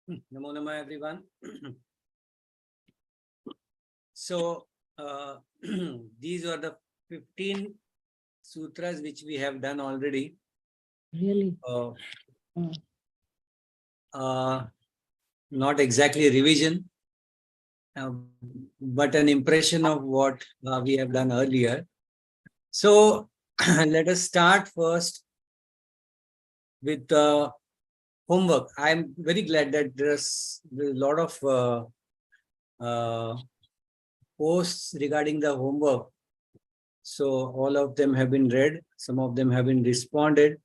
Namo Namah, everyone. So, these are the 15 sutras which we have done already. Really? Not exactly revision, but an impression of what we have done earlier. So, let us start first with homework. I'm very glad that there's a lot of posts regarding the homework. So all of them have been read. Some of them have been responded.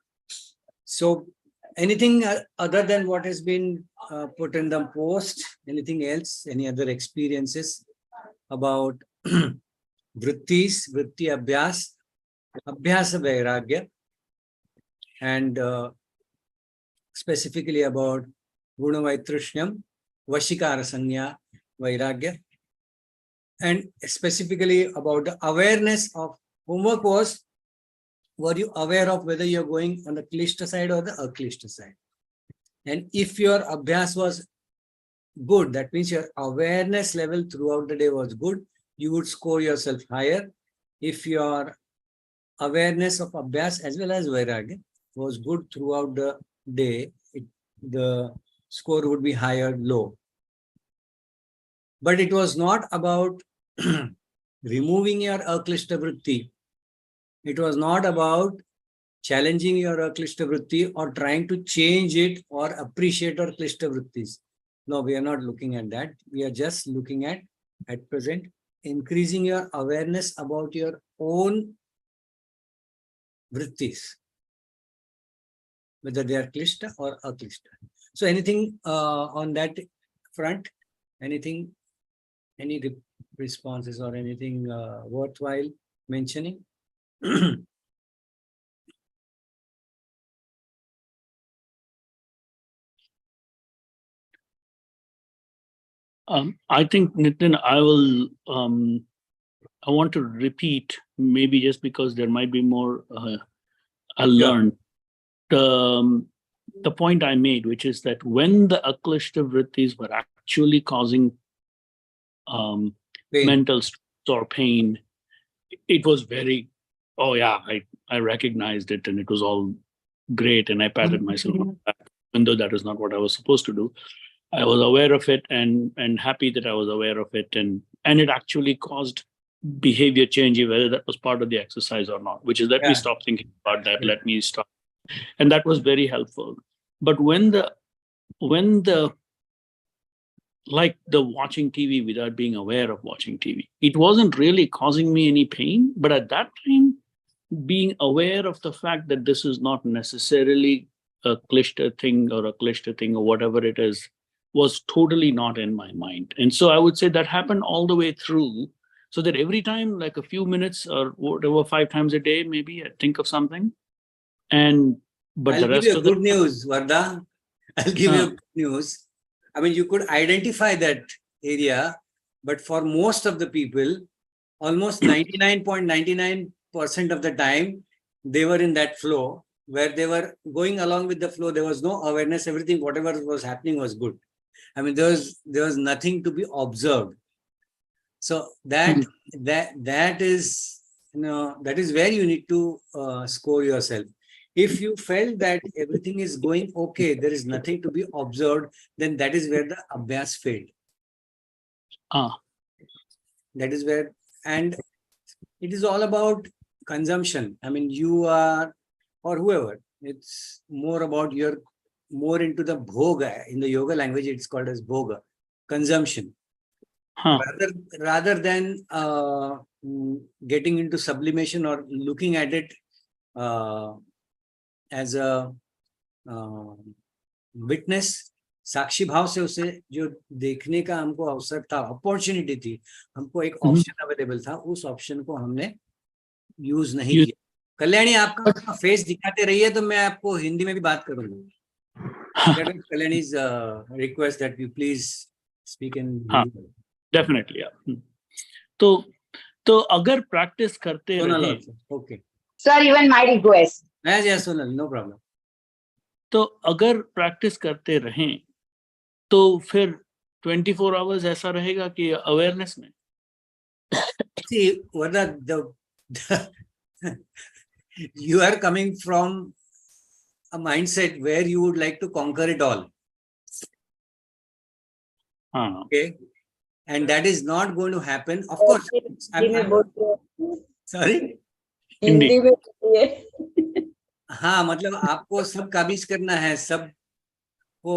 So anything other than what has been put in the post, anything else, any other experiences about vrittis, vritti abhyas, abhyasa vairagya, and specifically about guna vaitrishyam, vashikara sanya vairagya, and specifically about the awareness of homework was, were you aware of whether you're going on the klishta side or the aklishta side? And if your abhyas was good, that means your awareness level throughout the day was good, you would score yourself higher. If your awareness of abhyas as well as vairagya was good throughout the day, the score would be higher, low. But it was not about removing your aklishta vritti. It was not about challenging your aklishta vritti or trying to change it or appreciate our klishta vrittis. No, we are not looking at that. We are just looking at present, increasing your awareness about your own vrittis, whether they are klishta or aklishta. So anything on that front? Anything, any responses or anything worthwhile mentioning? I think, Nitin, I want to repeat, maybe just because there might be more I'll learn. The point I made, which is that when the aklishta vrittis were actually causing mental stress or pain, it was very, oh yeah, I recognized it and it was all great and I patted myself on the back, even though that is not what I was supposed to do. I was aware of it and happy that I was aware of it, and it actually caused behavior change, whether that was part of the exercise or not, which is let me stop thinking about that, let me stop. And that was very helpful. But when the like the watching TV without being aware of watching TV, it wasn't really causing me any pain. But at that time, being aware of the fact that this is not necessarily a klishta thing or a klishta thing or whatever it is, was totally not in my mind. And so I would say that happened all the way through, so that every time, like a few minutes or whatever, 5 times a day, maybe I think of something. But I'll give you good news, Vardha. I'll give you good news. I mean, you could identify that area, but for most of the people, almost 99.99% of the time, they were in that flow where they were going along with the flow. There was no awareness. Everything, whatever was happening, was good. I mean, there was nothing to be observed. So that is, that is where you need to score yourself. If you felt that everything is going okay, there is nothing to be observed, then that is where the abhyas failed. That is where, and it is all about consumption. I mean, you are, or whoever, it's more about your, more into the bhoga. In the yoga language, it's called as bhoga, consumption. Rather than getting into sublimation or looking at it as a witness, साक्षी भाव से उसे जो देखने का हमको अवसर था, opportunity थी, हमको एक ऑप्शन अवेलेबल था, उस ऑप्शन को हमने यूज नहीं किया. कल्याणी, आपका फेस दिखाते रहिए तो मैं आपको हिंदी में भी बात करूंगा. कल्याणी's request that you please speak in Hindi. Definitely, yeah. तो अगर प्रैक्टिस करते रहे, okay sir, even my request. yes, Sonal, no problem. तो अगर प्रैक्टिस करते रहें तो फिर 24 आवर्स ऐसा रहेगा कि अवेयरनेस में? See, Varda, the you are coming from a mindset where you would like to conquer it all. हाँ. Okay. And that is not going to happen. Of course. Sorry. Hindi में बोलिए। हाँ, मतलब आपको सब काबिज करना है, सब को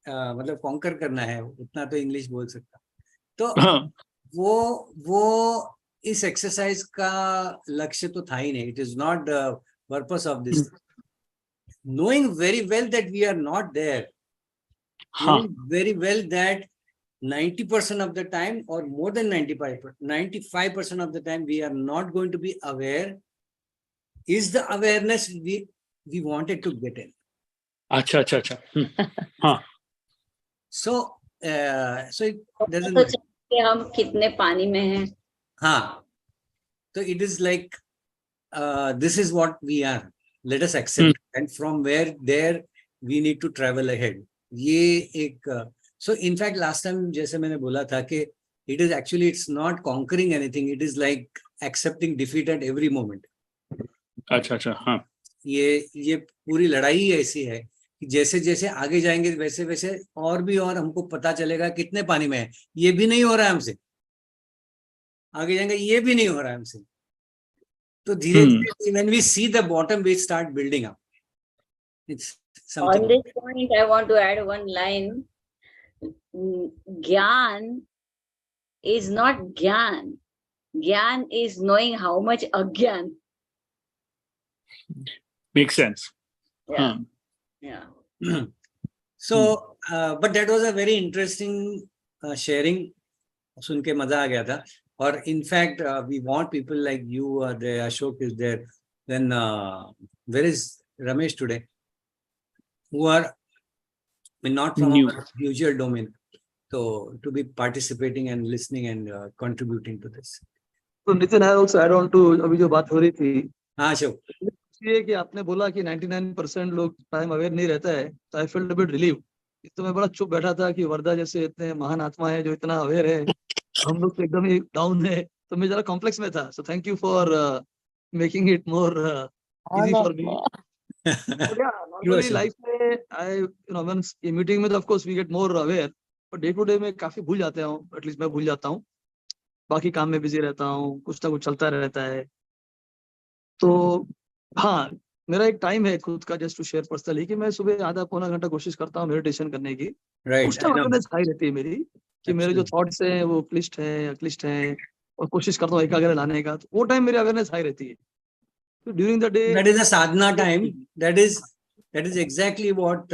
मतलब कॉन्कर करना है, उतना तो इंग्लिश बोल सकता। तो हाँ. वो इस एक्सरसाइज का लक्ष्य तो था ही नहीं. It is not the purpose of this. Knowing very well that we are not there, हाँ. knowing very well that 90% of the time or more than 95% of the time we are not going to be aware is the awareness we wanted to get in. अच्छा अच्छा अच्छा. हाँ. So it doesn't तो matter. कि हम कितने पानी में हैं। हाँ, so it is like this is what we are. Let us accept, and from where there we need to travel ahead. ये एक so in fact last time जैसे मैंने बोला था कि it is actually it's not conquering anything. It is like accepting defeat at every moment. अच्छा अच्छा. हाँ. ये पूरी लड़ाई ही ऐसी है कि जैसे जैसे आगे जाएंगे वैसे वैसे और भी और हमको पता चलेगा कितने पानी में है. ये भी नहीं हो रहा है हमसे. आगे जाएंगे ये भी नहीं हो रहा है हमसे. तो धीरे धीरे when we see the bottom we start building up. It's something. On this point, I want to add one line. Gyan is not Gyan. Gyan is knowing how much agyan. Makes sense. Yeah. हाँ. Yeah. So, but that was a very interesting sharing. सुन के मजा आ गया था. और in fact, we want people like you are there, Ashok is there. Then where is Ramesh today? Who are not from New. our usual domain. So to be participating and listening and contributing to this. तो Nitin, I also add on to अभी जो बात हो रही थी. हाँ अशोक. ये कि आपने बोला कि 99% लोग टाइम अवेयर नहीं रहता है, तो आई फील्ड अ बिट रिलीव. तो मैं बड़ा चुप बैठा था कि वर्दा जैसे इतने महान आत्मा है जो इतना अवेयर है, हम लोग तो एकदम ही डाउन है. तो मैं जरा कॉम्प्लेक्स में था. So thank you for making it more easy for me. Normally life में आई व्हेन मीटिंग में तो of course we get more aware, पर डे टू डे में काफी भूल जाते हैं. एटलीस्ट मैं भूल जाता हूँ. बाकी काम में बिजी रहता हूँ, कुछ ना कुछ चलता रहता है. तो हाँ, मेरा एक टाइम है खुद का, जस्ट टू शेयर पर्सनली, कि मैं सुबह आधा पौना घंटा कोशिश करता हूँ मेडिटेशन करने की. उस टाइम अवेयरनेस हाई रहती है मेरी कि मेरे जो थॉट्स हैं वो क्लिष्ट हैं, और कोशिश करता हूँ एकाग्र लाने का. तो वो टाइम मेरी अवेयरनेस हाई रहती है. तो during the day That is a sadhana time. That is exactly what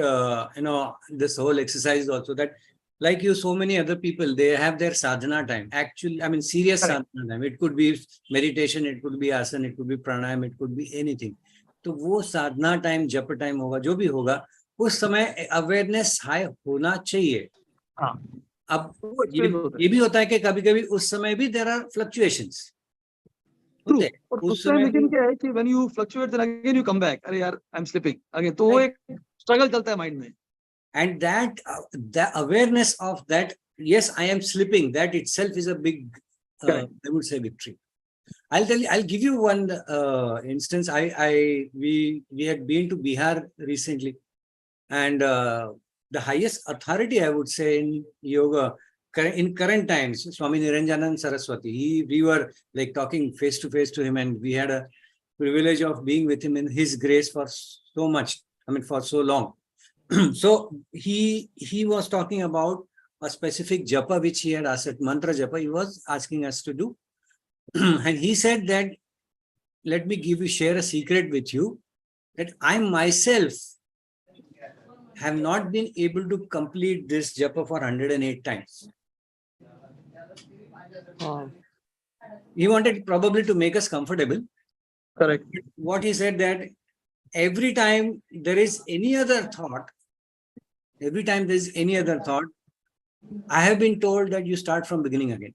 this whole exercise also, that like you, so many other people, they have their sadhana time. Actually, I mean, serious sadhana time. It could be meditation, it could be asana, it could be pranayam, it could be anything. तो वो साधना time, जप time होगा, जो भी होगा, उस समय awareness high होना चाहिए. हाँ. अब ये भी होता है कि कभी कभी उस समय भी देयर आर फ्लक्चुएशंस. उस समय लेकिन क्या है कि when you fluctuate then again you come back. अरे यार आई एम स्लिपिंग अगेन. तो वो एक स्ट्रगल चलता है माइंड में. And that the awareness of that, yes, I am slipping, that itself is a big I would say victory. I'll give you one instance. We had been to Bihar recently, and the highest authority, I would say, in yoga in current times, Swami Niranjanand Saraswati, we were like talking face to face to him, and we had a privilege of being with him in his grace for so much, I mean for so long. So he was talking about a specific japa which he had asked, mantra japa he was asking us to do. And he said that, let me share a secret with you, that I myself have not been able to complete this japa for 108 times. He wanted probably to make us comfortable. Correct. What he said, that every time there is any other thought, I have been told that you start from beginning again.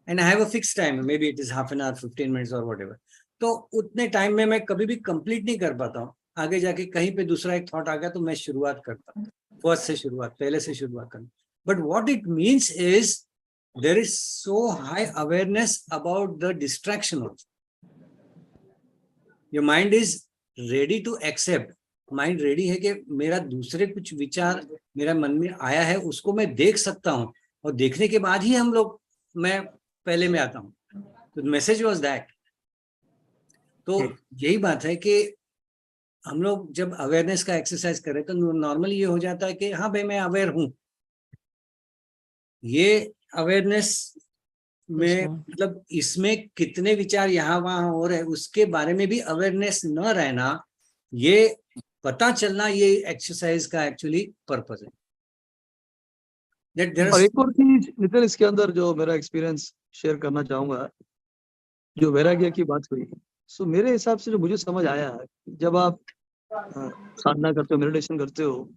And I have a fixed time, maybe it is half an hour, 15 minutes or whatever. तो उतने time में मैं कभी भी complete नहीं कर पाता हूँ. आगे जाके कहीं पे दूसरा एक थॉट आ गया तो मैं शुरुआत करता हूँ. फर्स्ट से शुरुआत, पहले से शुरुआत करना. But what it means is there is so high awareness about the distraction also. Your mind is ready to accept. Mind ready है कि मेरा दूसरे कुछ विचार मेरा मन में आया है, उसको मैं देख सकता हूँ, और देखने के बाद ही मैं पहले में आता हूँ. तो मैसेज वाज दैट. तो यही बात है कि हम लोग जब अवेयरनेस का एक्सरसाइज करें तो नॉर्मली ये हो जाता है कि हाँ भाई मैं अवेयर हूँ. ये अवेयरनेस में मतलब इसमें कितने विचार यहाँ वहाँ हो रहे हैं उसके बारे में भी अवेयरनेस न रहना, ये पता चलना, ये एक्सरसाइज का एक्चुअली पर्पस है. और एक और चीज नितिन इसके अंदर जो मेरा एक्सपीरियंस शेयर करना चाहूंगा, जो वैराग्य की बात हुई, सो मेरे हिसाब से जो मुझे समझ आया है, जब आप साधना करते हो, मेडिटेशन करते हो,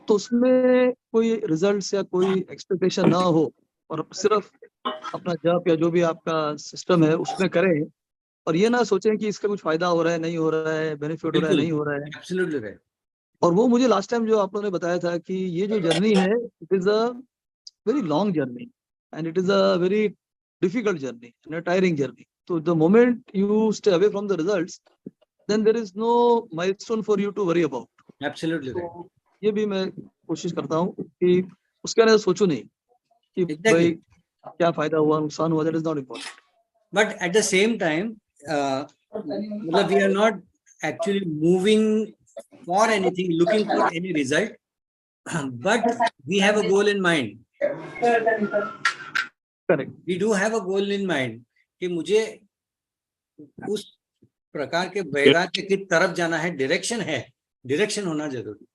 तो उसमें कोई रिजल्ट्स या कोई एक्सपेक्टेशन ना हो और सिर्फ अपना जप या जो भी आपका सिस्टम है उसमें करें, और ये ना सोचें कि इसका कुछ फायदा हो रहा है नहीं हो रहा है, बेनिफिट हो रहा है नहीं हो रहा है. Absolutely right. और वो मुझे लास्ट टाइम जो आप लोगों ने बताया था कि ये जो जर्नी है, it is a very long journey and it is a very difficult journey and a tiring journey. तो the moment you stay away from the results, then there is no milestone for you to worry about. Absolutely right. तो ये भी मैं कोशिश करता हूँ कि उसके अंदर सोचूं नहीं कि भाई क्या फायदा हुआ नुकसान हुआ, that is not important. But at the same time मतलब we are not actually moving for anything, looking for any result, but we have a goal in mind. Correct. We do have a goal in mind कि मुझे उस प्रकार के वैराग्य की तरफ जाना है, डायरेक्शन होना जरूरी.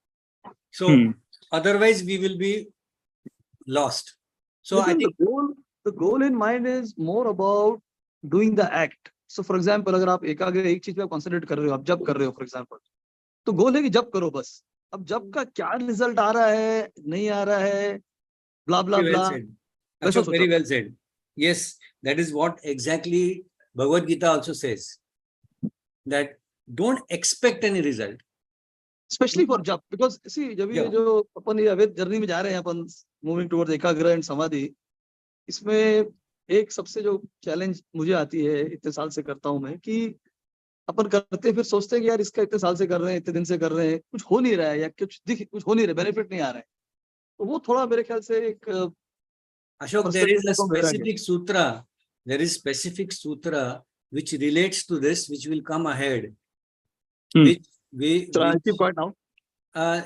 So otherwise we will be lost. So I think the goal in mind is more about doing the act. So for example, अगर आप एकाग्र एक चीज पे कॉन्सेंट्रेट कर रहे हो, आप जब कर रहे हो फॉर एग्जांपल, तो गोल है कि जब करो बस. अब जब का क्या रिजल्ट आ रहा है नहीं आ रहा है, ब्ला ब्ला ब्ला. Ashok, very well said. Yes, that is what exactly Bhagavad Gita also says, that don't expect any result. Specially for जब, बिकॉज सी जब ये जो अपन ये अवैध जर्नी में जा रहे हैं, अपन मूविंग टुवर्ड्स एकाग्र एंड समाधि, इसमें एक सबसे जो चैलेंज मुझे आती है, इतने साल से करता हूं मैं, कि अपन करते फिर सोचते हैं कि यार इसका इतने साल से कर रहे हैं, इतने दिन से कर रहे हैं, कुछ हो नहीं रहा है या कुछ हो नहीं रहा है, बेनिफिट नहीं आ रहा है. तो वो थोड़ा मेरे ख्याल से एक Ashok, there is a specific sutra which relates to this, which will come ahead. Which I keep quiet now.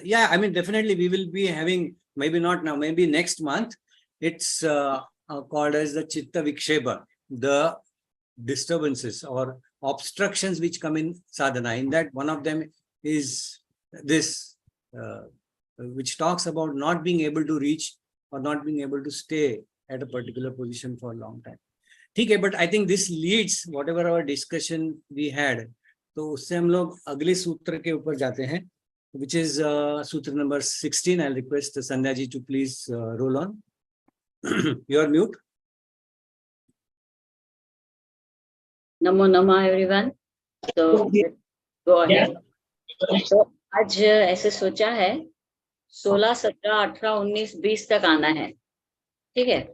Yeah, I mean, definitely we will be having, maybe not now, maybe next month. It's called as the Chitta Vikshepa, the disturbances or obstructions which come in sadhana. In that, one of them is this, which talks about not being able to reach or not being able to stay at a particular position for a long time. Okay, but I think this leads whatever our discussion we had. तो उससे हम लोग अगले सूत्र के ऊपर जाते हैं, which is सूत्र number 16. I'll request Sandhya ji to please roll on. You are mute. Namo Namah everyone. So go ahead. तो आज ऐसे सोचा है 16, 17, 18, 19, 20 तक आना है. ठीक है.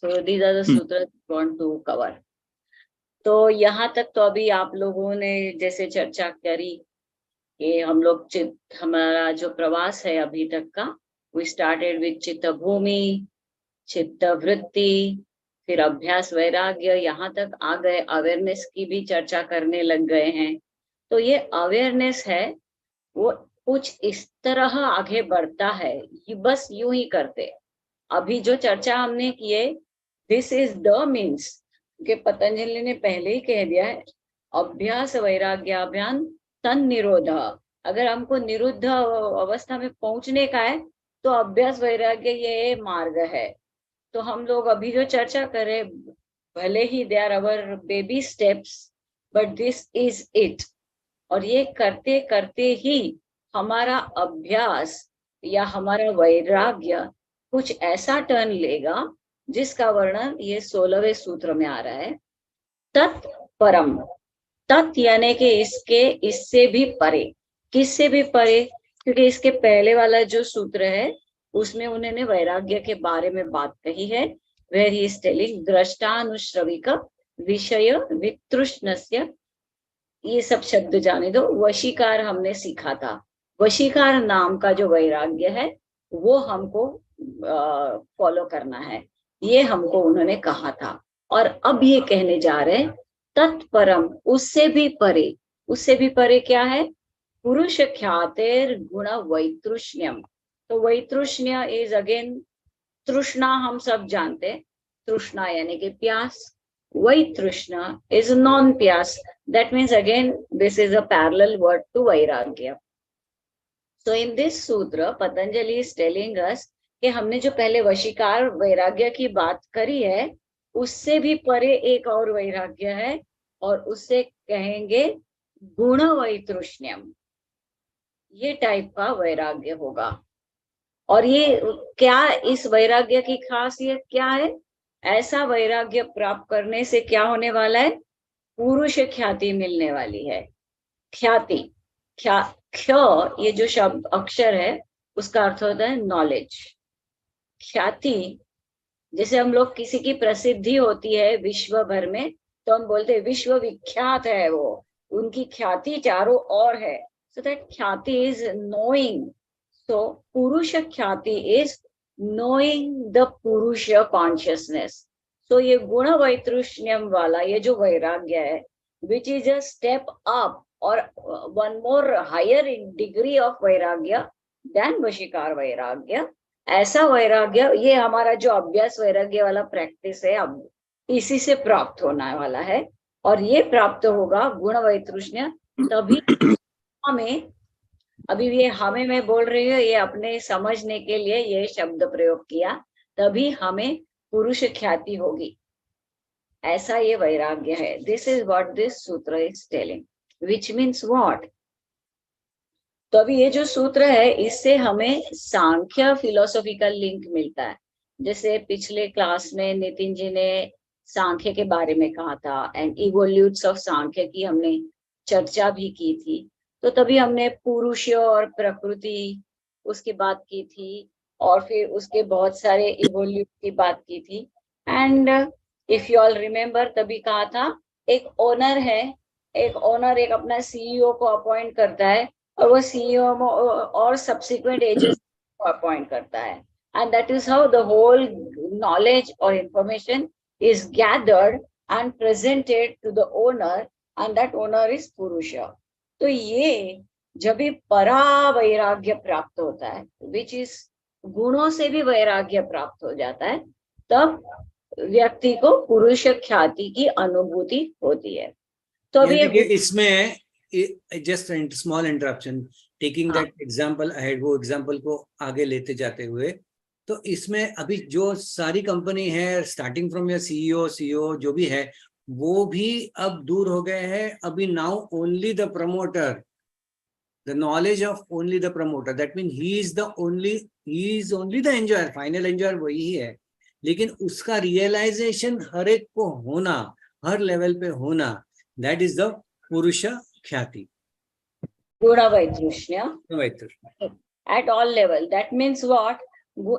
So these are the sutras we want to cover. तो यहाँ तक तो अभी आप लोगों ने जैसे चर्चा करी कि हम लोग हमारा जो प्रवास है अभी तक का, we started with चित्त भूमि, चित्त वृत्ति, फिर अभ्यास वैराग्य, यहाँ तक आ गए, अवेयरनेस की भी चर्चा करने लग गए हैं. तो ये अवेयरनेस है वो कुछ इस तरह आगे बढ़ता है, बस यूं ही करते. अभी जो चर्चा हमने की है, दिस इज द मीन्स, कि पतंजलि ने पहले ही कह दिया है, अभ्यास वैराग्याभ्याम तन निरोध. अगर हमको निरुद्ध अवस्था में पहुंचने का है तो अभ्यास वैराग्य ये मार्ग है. तो हम लोग अभी जो चर्चा करें, भले ही they are our baby steps, but this is it. और ये करते करते ही हमारा अभ्यास या हमारा वैराग्य कुछ ऐसा टर्न लेगा जिसका वर्णन ये 16वें सूत्र में आ रहा है. तत्परम, तत् यानी कि इसके, इससे भी परे. किससे भी परे? क्योंकि इसके पहले वाला जो सूत्र है उसमें उन्होंने वैराग्य के बारे में बात कही है, वेयर ही इज टेलिंग दृष्टानुश्रविक विषय वितृष्णस्य, ये सब शब्द जाने दो। वशीकार हमने सीखा था, वशीकार नाम का जो वैराग्य है वो हमको फॉलो करना है, ये हमको उन्होंने कहा था। और अब ये कहने जा रहे हैं तत्परम, उससे भी परे। उससे भी परे क्या है? पुरुष ख्यातेर गुण वैतृष्ण्यम। तो वैतृष्ण्य इज अगेन तृष्णा, हम सब जानते हैं तृष्णा यानी कि प्यास। वैतृष्णा इज नॉन प्यास, that means again this is a parallel word to vairagya. So in this sutra Patanjali is telling us कि हमने जो पहले वशीकार वैराग्य की बात करी है उससे भी परे एक और वैराग्य है, और उससे कहेंगे गुण वैतृष्ण्यम, ये टाइप का वैराग्य होगा। और ये क्या, इस वैराग्य की खासियत क्या है? ऐसा वैराग्य प्राप्त करने से क्या होने वाला है? पुरुष ख्याति मिलने वाली है। ख्याति, ख्य ये जो शब्द अक्षर है उसका अर्थ होता है नॉलेज। ख्याति, जैसे हम लोग किसी की प्रसिद्धि होती है विश्व भर में तो हम बोलते हैं विश्व विख्यात है वो, उनकी ख्याति चारों ओर है। सो दैट ख्याति इज नोइंग। सो पुरुष ख्याति इज नोइंग द पुरुष कॉन्शियसनेस। तो ये गुण वैतृष्ण्यम वाला ये जो वैराग्य है, which is a step up और one more higher in degree of वैराग्य देन वशीकार वैराग्य, ऐसा वैराग्य, ये हमारा जो अभ्यास वैराग्य वाला प्रैक्टिस है अब इसी से प्राप्त होने वाला है। और ये प्राप्त होगा गुण वैतृष्ण्य तभी हमें, अभी ये हमें मैं बोल रही हूँ, ये अपने समझने के लिए ये शब्द प्रयोग किया, तभी हमें पुरुष ख्याति होगी, ऐसा ये वैराग्य है। दिस इज व्हाट दिस सूत्र is telling, which means what. तो अभी ये जो सूत्र है इससे हमें सांख्य फिलोसॉफिकल लिंक मिलता है। जैसे पिछले क्लास में नितिन जी ने सांख्य के बारे में कहा था एंड इवोल्यूट्स ऑफ सांख्य की हमने चर्चा भी की थी। तो तभी हमने पुरुष और प्रकृति उसकी बात की थी और फिर उसके बहुत सारे इवोल्यूट की बात की थी। And if you all remember तभी कहा था एक ओनर है, एक ओनर एक अपना सीईओ को अपॉइंट करता है और वो सीईओ और सब्सिक्वेंट एजेंट्स को अपॉइंट करता है, and that is how the whole knowledge और information is gathered and presented to the owner, and that owner is Purusha. तो ये जब भी परा वैराग्य प्राप्त होता है, which is गुणों से भी वैराग्य प्राप्त हो जाता है, तब व्यक्ति को पुरुष ख्याति की अनुभूति होती है। तो अभी इसमें just small interruption, taking that example ahead, वो एग्जांपल को आगे लेते जाते हुए, तो इसमें अभी जो सारी कंपनी है स्टार्टिंग फ्रॉम योर सीईओ जो भी है वो भी अब दूर हो गए हैं। अभी now only the promoter, the knowledge of only the promoter, that mean he is only the enjoyer, final enjoyer वही है, लेकिन उसका रियलाइजेशन हर एक को होना, हर लेवल पे होना, दैट इज द पुरुष ख्याति, गुण वैतृष्ण्य at all level. That means what?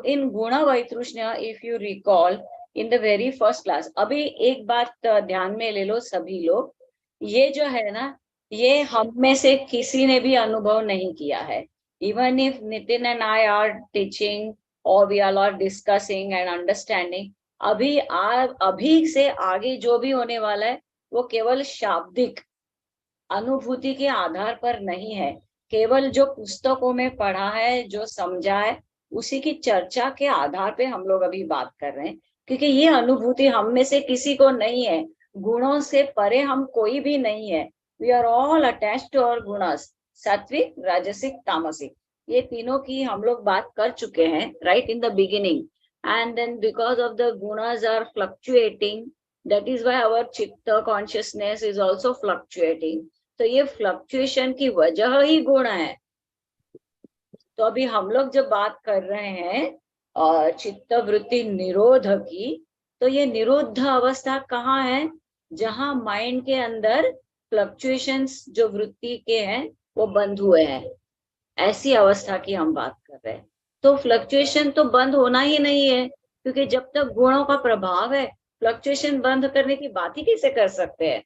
In Guna Vaitrushnya, if you recall, in the very first class, अभी एक बात ध्यान में ले लो सभी लोग, ये जो है ना, ये हम में से किसी ने भी अनुभव नहीं किया है। Even if Nitin and I are teaching or we all are discussing and understanding, अभी से आगे जो भी होने वाला है वो केवल शाब्दिक अनुभूति के आधार पर नहीं है, केवल जो पुस्तकों में पढ़ा है, जो समझा है, उसी की चर्चा के आधार पे हम लोग अभी बात कर रहे हैं, क्योंकि ये अनुभूति हम में से किसी को नहीं है। गुणों से परे हम कोई भी नहीं है। We are all attached to our gunas, sattvic, rajasic, तामसिक, ये तीनों की हम लोग बात कर चुके हैं right in the beginning. And then because of the gunas are fluctuating, that is why our chitta consciousness is also fluctuating. तो ये फ्लक्चुएशन की वजह ही गुण है। तो अभी हम लोग जब बात कर रहे हैं चित्त वृत्ति निरोध की, तो ये निरुद्ध अवस्था कहाँ है? जहां माइंड के अंदर फ्लक्चुएशंस जो वृत्ति के हैं वो बंद हुए हैं। ऐसी अवस्था की हम बात कर रहे हैं। तो फ्लक्चुएशन तो बंद होना ही नहीं है, क्योंकि जब तक गुणों का प्रभाव है, फ्लक्चुएशन बंद करने की बात ही कैसे कर सकते हैं?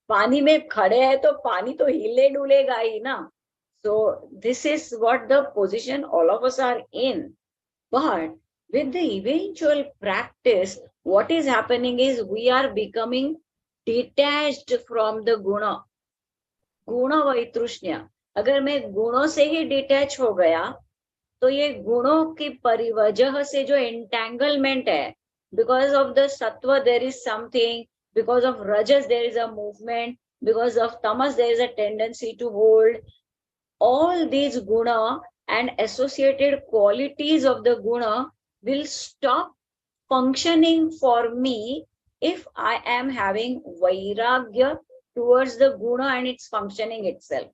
पानी में खड़े हैं तो पानी तो हिले डुलेगा ही ना. So this is what the position all of us are in. But with the eventual practice, what is happening is we are becoming detached from the guna. गुण वैतृष्ण्य. अगर मैं गुणों से ही डिटैच हो गया, तो ये गुणों की परिवजह से जो एंटेंगलमेंट है, because of the sattva there is something, because of rajas there is a movement, because of tamas there is a tendency to hold. All these guna and associated qualities of the guna will stop functioning for me if I am having vairagya towards the guna and its functioning itself.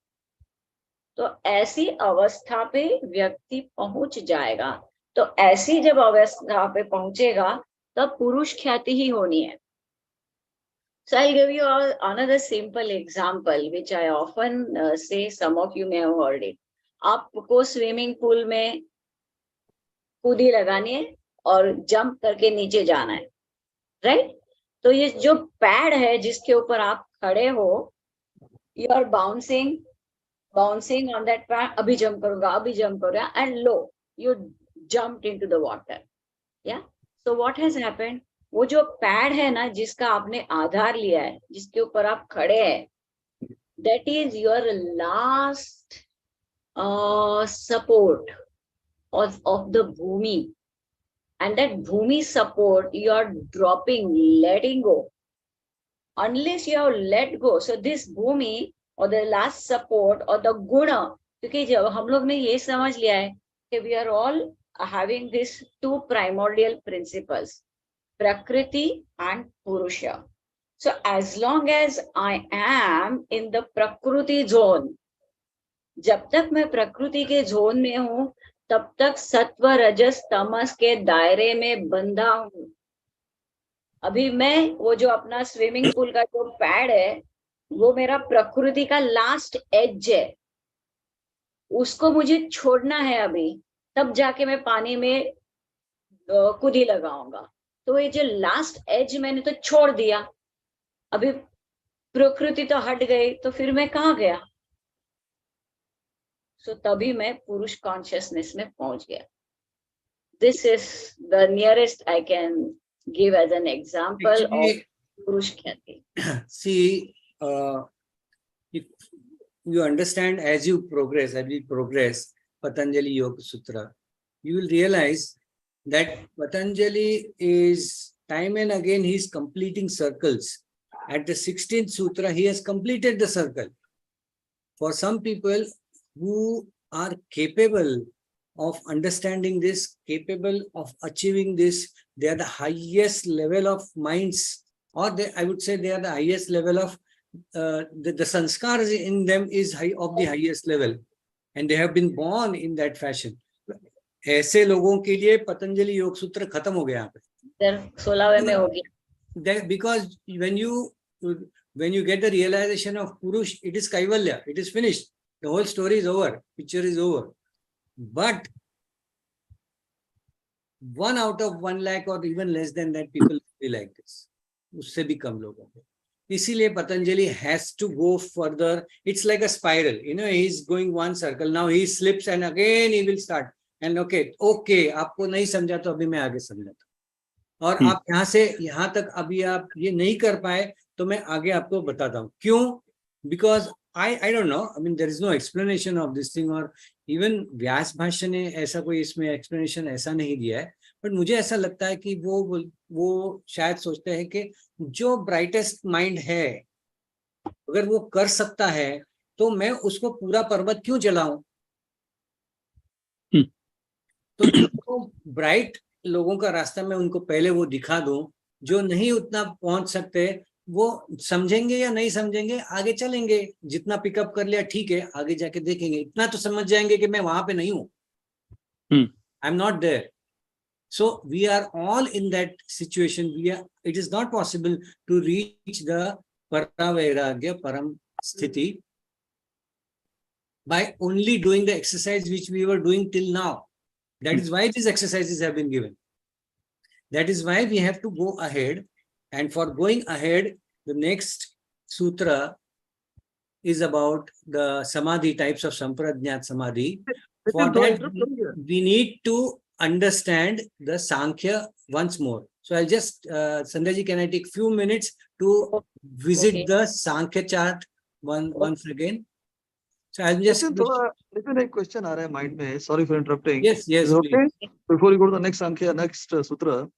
तो ऐसी अवस्था पे व्यक्ति पहुंच जाएगा. तो ऐसी जब अवस्था पे पहुंचेगा, तब पुरुष ख्याति ही होनी है. So I'll give you another simple example, which I often say. Some of you may have heard it. आपको स्विमिंग पूल में कूदी लगानी है और जंप करके नीचे जाना है, राइट? तो ये जो पैड है जिसके ऊपर आप खड़े हो, you are bouncing on that pad. अभी जंप करूंगा, अभी जंप करूंगा, and lo, you jumped into the water. या सो व्हाट हैज हैपेंड? वो जो पैड है ना, जिसका आपने आधार लिया है, जिसके ऊपर आप खड़े हैं, that is your last support of the bhumi, and that bhumi support you are dropping, letting go. Unless you have let go, so this bhumi or the last support or the guna, क्योंकि जब हम लोग ने ये समझ लिया है कि we are all having these two primordial principles, prakriti and purusha. So as long as I am in the prakriti zone, जब तक मैं प्रकृति के जोन में हूं, तब तक सत्व रजस तमस के दायरे में बंधा हूं. अभी मैं वो जो अपना स्विमिंग पूल का जो पैड है, वो मेरा प्रकृति का लास्ट एज है. उसको मुझे छोड़ना है अभी, तब जाके मैं पानी में कूदी लगाऊंगा. तो ये जो लास्ट एज मैंने तो छोड़ दिया, अभी प्रकृति तो हट गई, तो फिर मैं कहाँ गया? सो तभी मैं पुरुष कॉन्शियसनेस में पहुंच गया. This is the nearest I can give as an example of purush khyati. See, if you understand as you progress Patanjali Yoga Sutra, you will realize that Patanjali is time and again he is completing circles. At the 16th sutra, he has completed the circle. For some people who are capable of understanding this, capable of achieving this, they are the highest level of minds, or I would say they are the highest level of the sanskars in them is of the highest level, and they have been born in that fashion. ऐसे लोगों के लिए पतंजलि योग सूत्र खत्म हो गया यहाँ पे. 16वें में हो गया. Because when you get the realization of Purush, it is Kaivalya, it is finished. The whole story is over, picture is over. But 1 out of 1 lakh or even less than that people feel like this. उससे भी कम लोगों को. इसीलिए Patanjali has to go further. It's like a spiral. You know, he's going one circle. Now he slips and again he will start. And okay, आपको नहीं समझा तो अभी मैं आगे समझाता हूँ. और आप यहाँ से यहाँ तक अभी आप ये नहीं कर पाए तो मैं आगे आपको बताता हूँ क्यों. Because I don't know. I mean, there is no explanation of this thing, और even व्यास भाष्य ने ऐसा कोई इसमें explanation ऐसा नहीं दिया है. बट मुझे ऐसा लगता है कि वो शायद सोचते हैं कि जो ब्राइटेस्ट माइंड है अगर वो कर सकता है तो मैं उसको पूरा पर्वत क्यों चलाऊं. तो जो ब्राइट लोगों का रास्ता मैं उनको पहले वो दिखा दूं. जो नहीं उतना पहुंच सकते वो समझेंगे या नहीं समझेंगे, आगे चलेंगे. जितना पिकअप कर लिया ठीक है, आगे जाके देखेंगे. इतना तो समझ जाएंगे कि मैं वहां पे नहीं हूं. I am not there. So we are all in that situation. It is not possible to reach the Paravairagya Param Sthiti by only doing the exercise which we were doing till now. That is why these exercises have been given. That is why we have to go ahead. And for going ahead, the next sutra is about the samadhi, types of sampradnyat samadhi. For that, we need to understand the Sankhya once more. So I'll just, Sandhya ji, can I take few minutes to visit the Sankhya chart once again? So I'll just... लेकिन एक question आ रहा है mind में, sorry for interrupting. Yes, okay, before you go to the next sankhya, next sutra,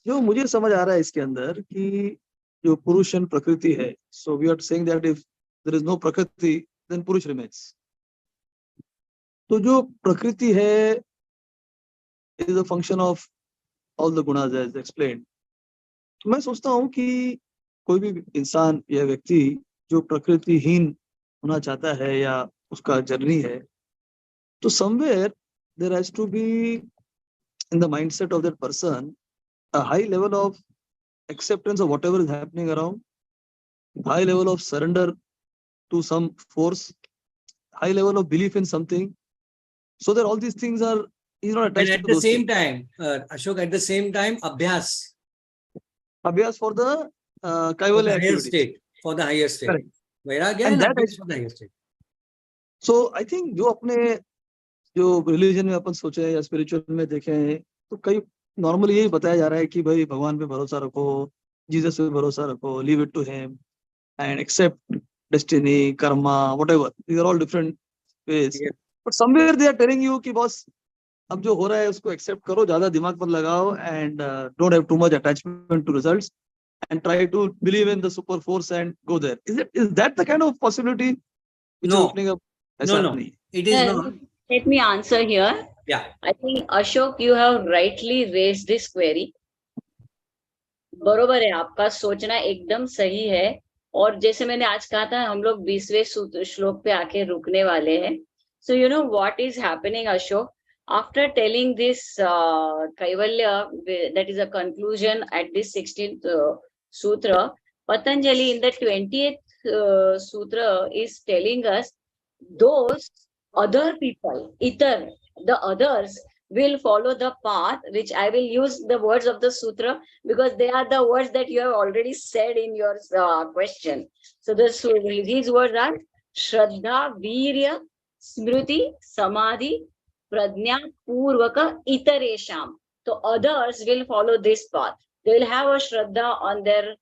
जो मुझे समझ आ रहा है इसके अंदर कि जो पुरुष एंड प्रकृति है, so we are saying that if there is no prakriti then purush remains. तो जो प्रकृति है is a function of all the gunas as explained. तो मैं सोचता हूँ कि कोई भी इंसान या व्यक्ति जो प्रकृतिहीन होना चाहता है या उसका जर्नी है, तो somewhere there has to be in the mindset of that person a high level of acceptance of whatever is happening around, high level of surrender to some force, high level of belief in something, so that all these things are, you know, attached. And at the same time, Ashok, at the same time, abhyas for the kaivalya higher activities. state, for the higher state. Correct. Vairagya and abhyas for the higher state. So I think जो अपने जो religion में अपन सोचे या spiritual में देखें, तो कई नॉर्मली यही बताया जा रहा है कि भाई भगवान पे भरोसा रखो, जीसस पे भरोसा रखो, leave it to him and accept destiny, karma, whatever. These are all different ways. But somewhere they are telling you कि बॉस अब जो हो रहा है उसको एक्सेप्ट करो, ज्यादा दिमाग मत लगाओ, and don't have too much attachment to results and try to believe in the super force and go there. Is that the kind of possibility which is opening up? No, it is not. Let me answer here. Yeah. I think Ashok, you have rightly raised this query. बरोबर है, आपका सोचना एकदम सही है. और जैसे मैंने आज कहा था, हम लोग 20वें श्लोक पे आके रुकने वाले हैं. So you know what is happening, Ashok? After telling this Kaivalya, that is a conclusion at this 16th sutra, Patanjali in the 20th sutra is telling us those other people, the others will follow the path, which I will use the words of the sutra because they are the words that you have already said in your question. So these words are Shraddha, Virya, Smriti, Samadhi, Pradnya, Purvaka, Itaresham. So others will follow this path. They will have a Shraddha on their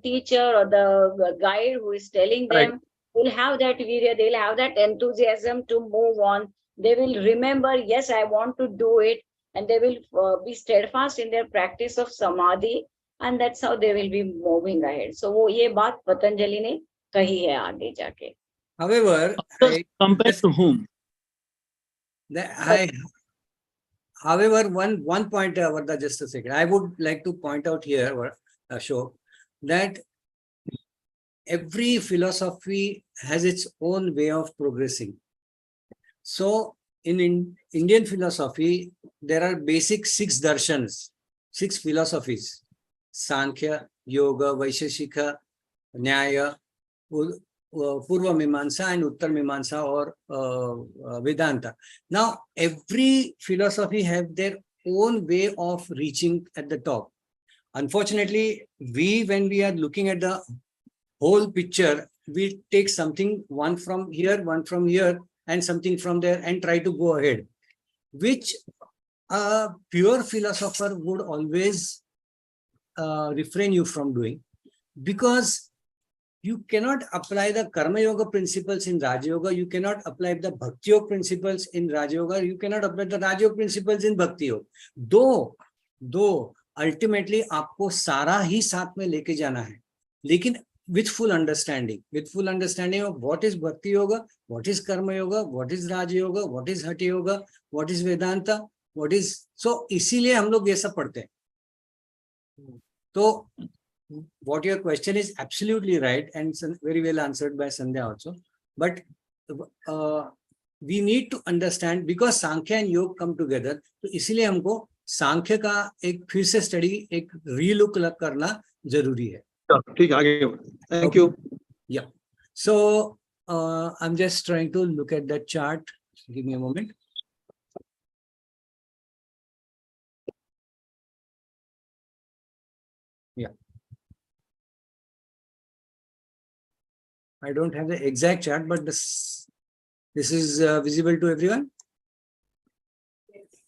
teacher or the guide who is telling them. Right. They'll have that virya, they'll have that enthusiasm to move on. They will remember, yes, I want to do it, and they will be steadfast in their practice of samadhi, and that's how they will be moving ahead. So वो ये बात पतंजलि ने कही है आगे जाके. However, compared to whom? However, one point, Vardha, just a second. I would like to point out here, Ashok, that every philosophy has its own way of progressing. So in Indian philosophy, there are basic 6 darshans, 6 philosophies: Sankhya, Yoga, Vaisheshika, Nyaya, Purva Mimamsa and Uttar Mimamsa or Vedanta. Now, every philosophy have their own way of reaching at the top. Unfortunately, when we are looking at the whole picture, we take something, one from here, and something from there, and try to go ahead, which a pure philosopher would always refrain you from doing, because you cannot apply the Karma Yoga principles in Raja Yoga, you cannot apply the Bhakti Yoga principles in Raja Yoga, you cannot apply the Raja Yoga principles in Bhakti Yoga. Though ultimately आपको सारा ही साथ में लेके जाना है, लेकिन with full understanding of what is Bhakti Yoga, what is Karma Yoga, what is Raja Yoga, what is Hatha Yoga, what is Vedanta, what is... So इसीलिए हम लोग ये सब पढ़ते हैं. तो what your question is absolutely right and very well answered by Sandhya also, but we need to understand, because Sankhya and Yoga come together, तो इसीलिए हमको सांख्य का एक फिर से स्टडी, एक रीलुक करना जरूरी है. ठीक, आगे. Thank you. या सो I'm just trying to look at that chart. Give me a moment. Yeah. I don't have the exact chart, but this is visible to everyone.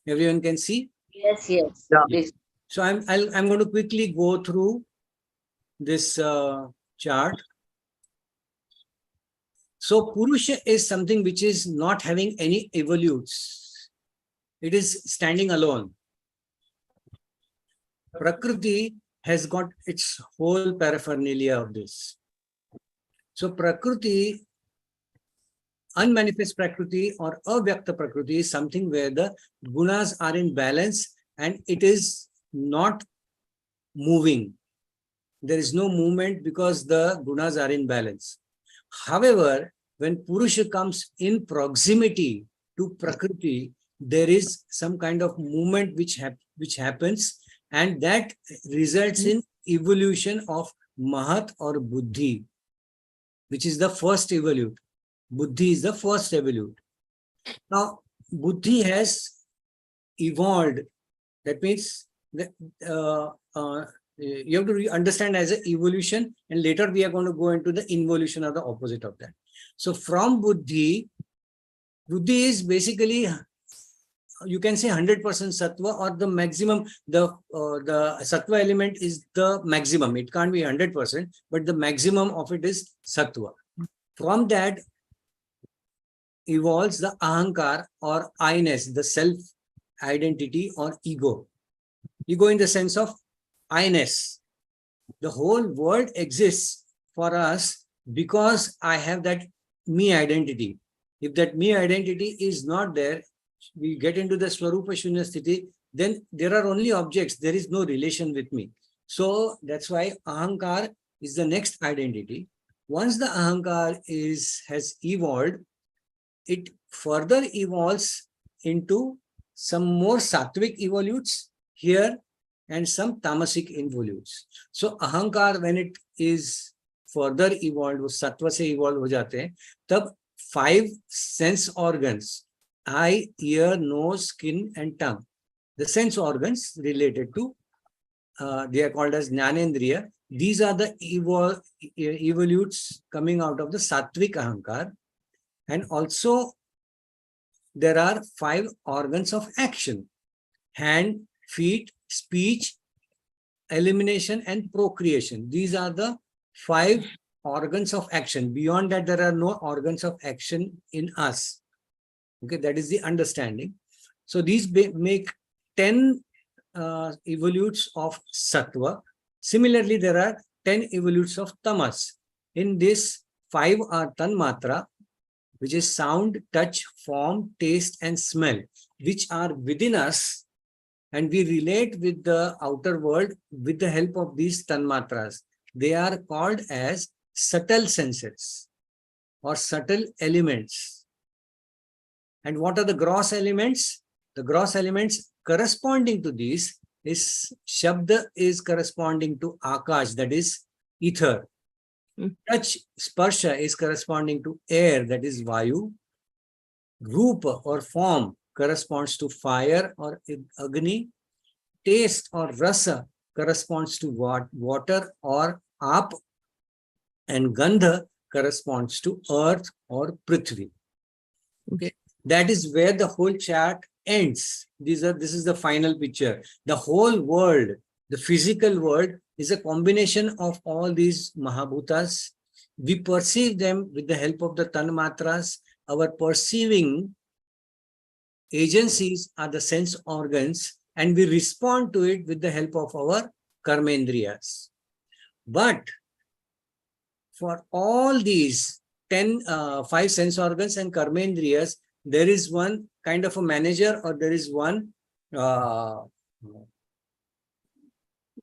Everyone can see. Yes, yes. Yeah. Please. So I'm going to quickly go through this chart. So Purusha is something which is not having any evolutes. It is standing alone. Prakriti has got its whole paraphernalia of this. So Prakriti, unmanifest Prakriti or avyakta Prakriti is something where the gunas are in balance and it is not moving. There is no movement because the gunas are in balance. However, when Purusha comes in proximity to Prakriti, there is some kind of movement which happens, and that results in evolution of Mahat or Buddhi, which is the first evolute. Buddhi is the first evolute. Now, Buddhi has evolved. That means that, you have to understand as an evolution, and later we are going to go into the involution or the opposite of that. So from Buddhi is basically, you can say 100% sattva, or the maximum, the sattva element is the maximum. It can't be 100%, but the maximum of it is sattva. From that evolves the ahankar or I-ness, the self identity or ego. Ego in the sense of I-ness. The whole world exists for us because I have that me identity. If that me identity is not there, we get into the Swarupa Shunya Sthiti, then there are only objects. There is no relation with me. So that's why Ahankar is the next identity. Once the Ahankar has evolved, it further evolves into some more sattvic evolutes here and some tamasic involutes. So Ahankar, when it is further evolved, वो सत्व से evolve हो जाते हैं, तब 5 sense organs, eye, ear, nose, skin and tongue, the sense organs related to, they are called as Jnanendriya. These are the evolutes coming out of the sattvic Ahankar. And also there are 5 organs of action: hand, feet, speech, elimination and procreation. These are the 5 organs of action. Beyond that, there are no organs of action in us. Okay, that is the understanding. So these make 10 evolutes of sattva. Similarly, there are 10 evolutes of tamas. In this, 5 are tanmatra, which is sound, touch, form, taste and smell, which are within us, and we relate with the outer world with the help of these tanmatras. They are called as subtle senses or subtle elements. And what are the gross elements? The gross elements corresponding to these is Shabda is corresponding to Akash, that is ether. Touch, Sparsha is corresponding to air, that is Vayu. Rupa or form corresponds to fire or Agni. Taste or Rasa corresponds to water or Aap. And Gandha corresponds to earth or Prithvi. Okay, that is where the whole chart ends. This is the final picture. The whole world, the physical world, is a combination of all these Mahabhutas. We perceive them with the help of the Tanmatras. Our perceiving agencies are the sense organs, and we respond to it with the help of our Karmendriyas. But for all these 5 sense organs and Karmendriyas, there is one kind of a manager, or there is one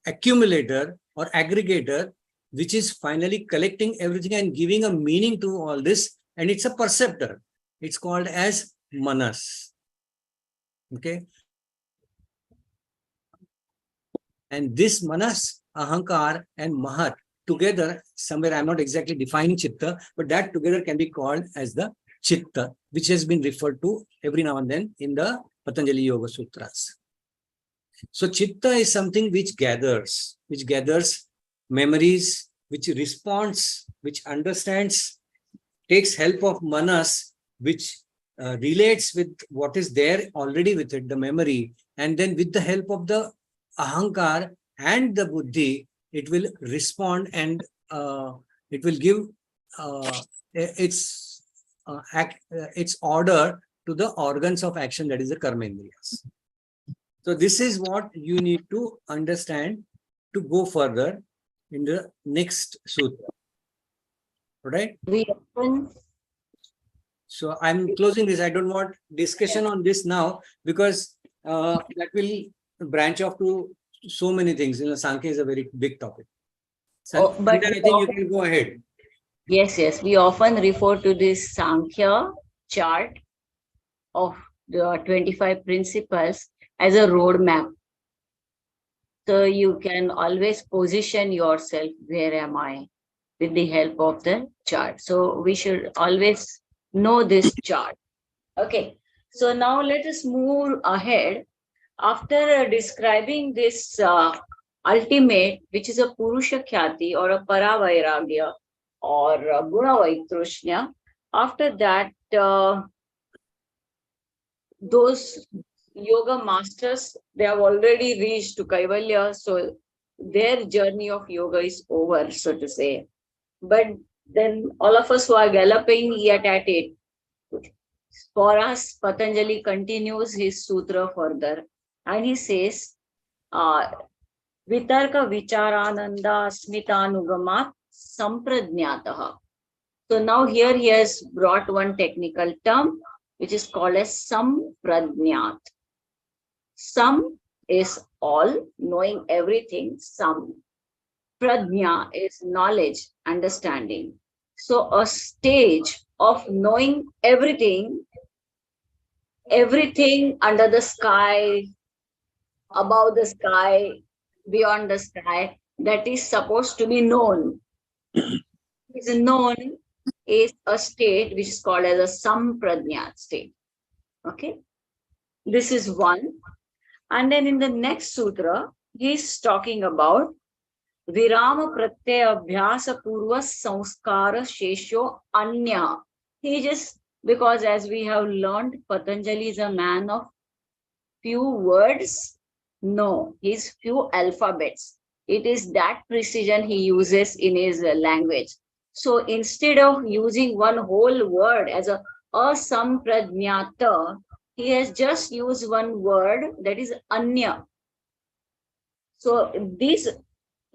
accumulator or aggregator, which is finally collecting everything and giving a meaning to all this, and it's a perceptor. It's called as Manas. Okay. And this Manas, Ahankar and Mahat together, somewhere I'm not exactly defining chitta, but that together can be called as the chitta, which has been referred to every now and then in the Patanjali Yoga Sutras. So chitta is something which gathers memories, which responds, which understands, takes help of manas, which relates with what is there already with it, the memory, and then with the help of the ahankar and the buddhi, it will respond and it will give its order to the organs of action, that is the karmendriyas. So this is what you need to understand to go further in the next sutra. Right? We often So I'm closing this. I don't want discussion on this now because that will branch off to so many things. Sankhya is a very big topic. Oh, but I think you can go ahead. Yes. We often refer to this Sankhya chart of the 25 principles as a roadmap. So you can always position yourself, where am I, with the help of the chart. So we should always know this chart. Okay. So now let us move ahead. After describing this ultimate, which is a Purusha Khyati or a Paravairagya or Guna Vaitrushnya, after that, those yoga masters, they have already reached to Kaivalya, so their journey of yoga is over, so to say. But then all of us who are galloping yet at it, for us, Patanjali continues his sutra further, and he says, Vitarka Vicharananda Smitanugamat Sampradnyataha. So now here he has brought one technical term, which is called as Sampradnyat. Sam is all, knowing everything. Sam. Pradnya is knowledge, understanding. So a stage of knowing everything under the sky, above the sky, beyond the sky, that is supposed to be known. Is known is a state which is called as a Sampradnyat state. Okay, this is one. And then in the next sutra, he is talking about Virama Pratyaya Abhyasa Purva Sanskara Shesho Anya. He just, because as we have learned, Patanjali is a man of few words. No, he's few alphabets. It is that precision he uses in his language. So instead of using one whole word as a asampradnyata, he has just used one word, that is anya. So this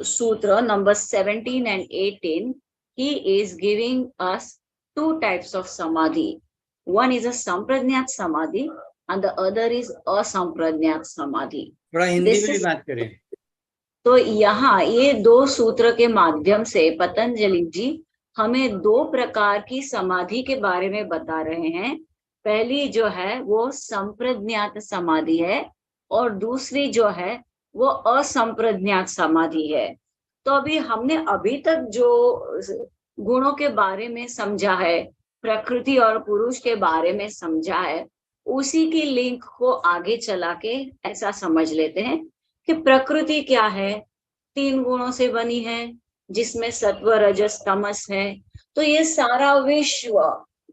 sutra number 17 and 18, he is giving us two types of samadhi. One is a sampradnyat samadhi and the other is asampradnyat samadhi. थोड़ा हिंदी में भी बात करें. तो यहाँ ये दो सूत्र के माध्यम से पतंजलि जी हमें दो प्रकार की समाधि के बारे में बता रहे हैं. पहली जो है वो संप्रज्ञात समाधि है और दूसरी जो है वो असंप्रज्ञात समाधि है. तो हमने अभी तक जो गुणों के बारे में समझा है, प्रकृति और पुरुष के बारे में समझा है, उसी की लिंक को आगे चला के ऐसा समझ लेते हैं कि प्रकृति क्या है, 3 गुणों से बनी है जिसमें सत्व रजस तमस है. तो ये सारा विश्व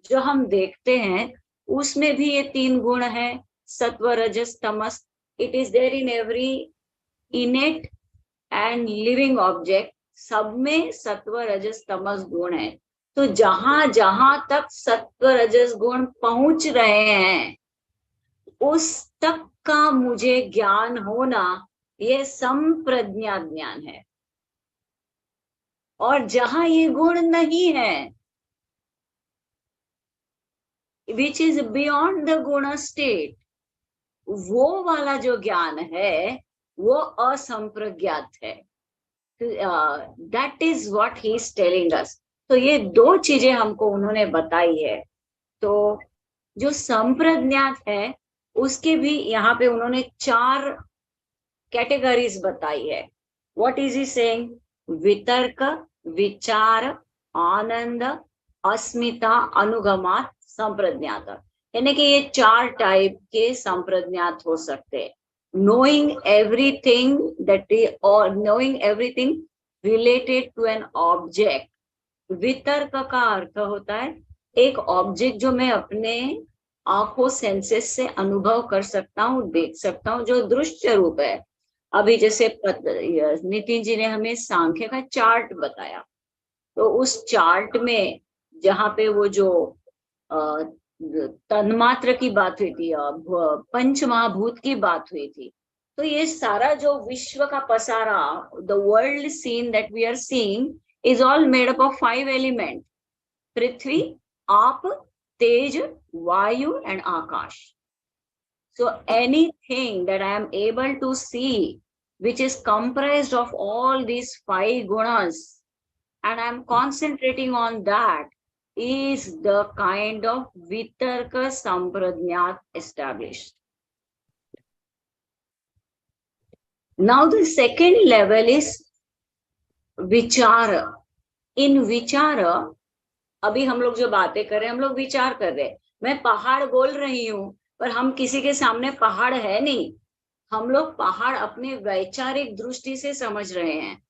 जो हम देखते हैं उसमें भी ये 3 गुण है, sattva rajas tamas. It is there in every inert and living object. सब में सत्व रजस तमस गुण है. तो जहां जहां तक सत्व रजस गुण पहुंच रहे हैं उस तक का मुझे ज्ञान होना, ये संप्रज्ञा ज्ञान है. और जहां ये गुण नहीं है, विच इज बियॉन्ड द गुण स्टेट, वो वाला जो ज्ञान है वो असंप्रज्ञात है. That is what he is telling us. तो ये दो चीजें हमको उन्होंने बताई है. तो जो संप्रज्ञात है उसके भी यहाँ पे उन्होंने 4 कैटेगरीज बताई है. What is he saying? वितर्क, विचार, आनंद, अस्मिता, अनुगमात, संप्रज्ञात। यानी कि ये 4 टाइप के संप्रज्ञात हो सकते हैं। knowing everything or knowing everything related to an object। वितर्क का अर्थ होता है एक ऑब्जेक्ट जो मैं अपने आंखों सेंसेस से अनुभव कर सकता हूँ, देख सकता हूँ, जो दृश्य रूप है। अभी जैसे नितिन जी ने हमें सांख्य का चार्ट बताया, तो उस चार्ट में जहाँ पे वो जो तन्मात्र की बात हुई थी, पंच महाभूत की बात हुई थी, तो ये सारा जो विश्व का पसारा, the world scene that we are seeing is all made up of 5 elements: Prithvi, Aap, Tej, Vayu and Akash. So anything that I am able to see which is comprised of all these 5 gunas and I am concentrating on that is the kind of vitarka sampradnyat established. Now the second level is विचार। इन विचार, अभी हम लोग जो बातें कर रहे हैं, हम लोग विचार कर रहे हैं। मैं पहाड़ बोल रही हूँ, पर हम किसी के सामने पहाड़ है नहीं, हम लोग पहाड़ अपने वैचारिक दृष्टि से समझ रहे हैं।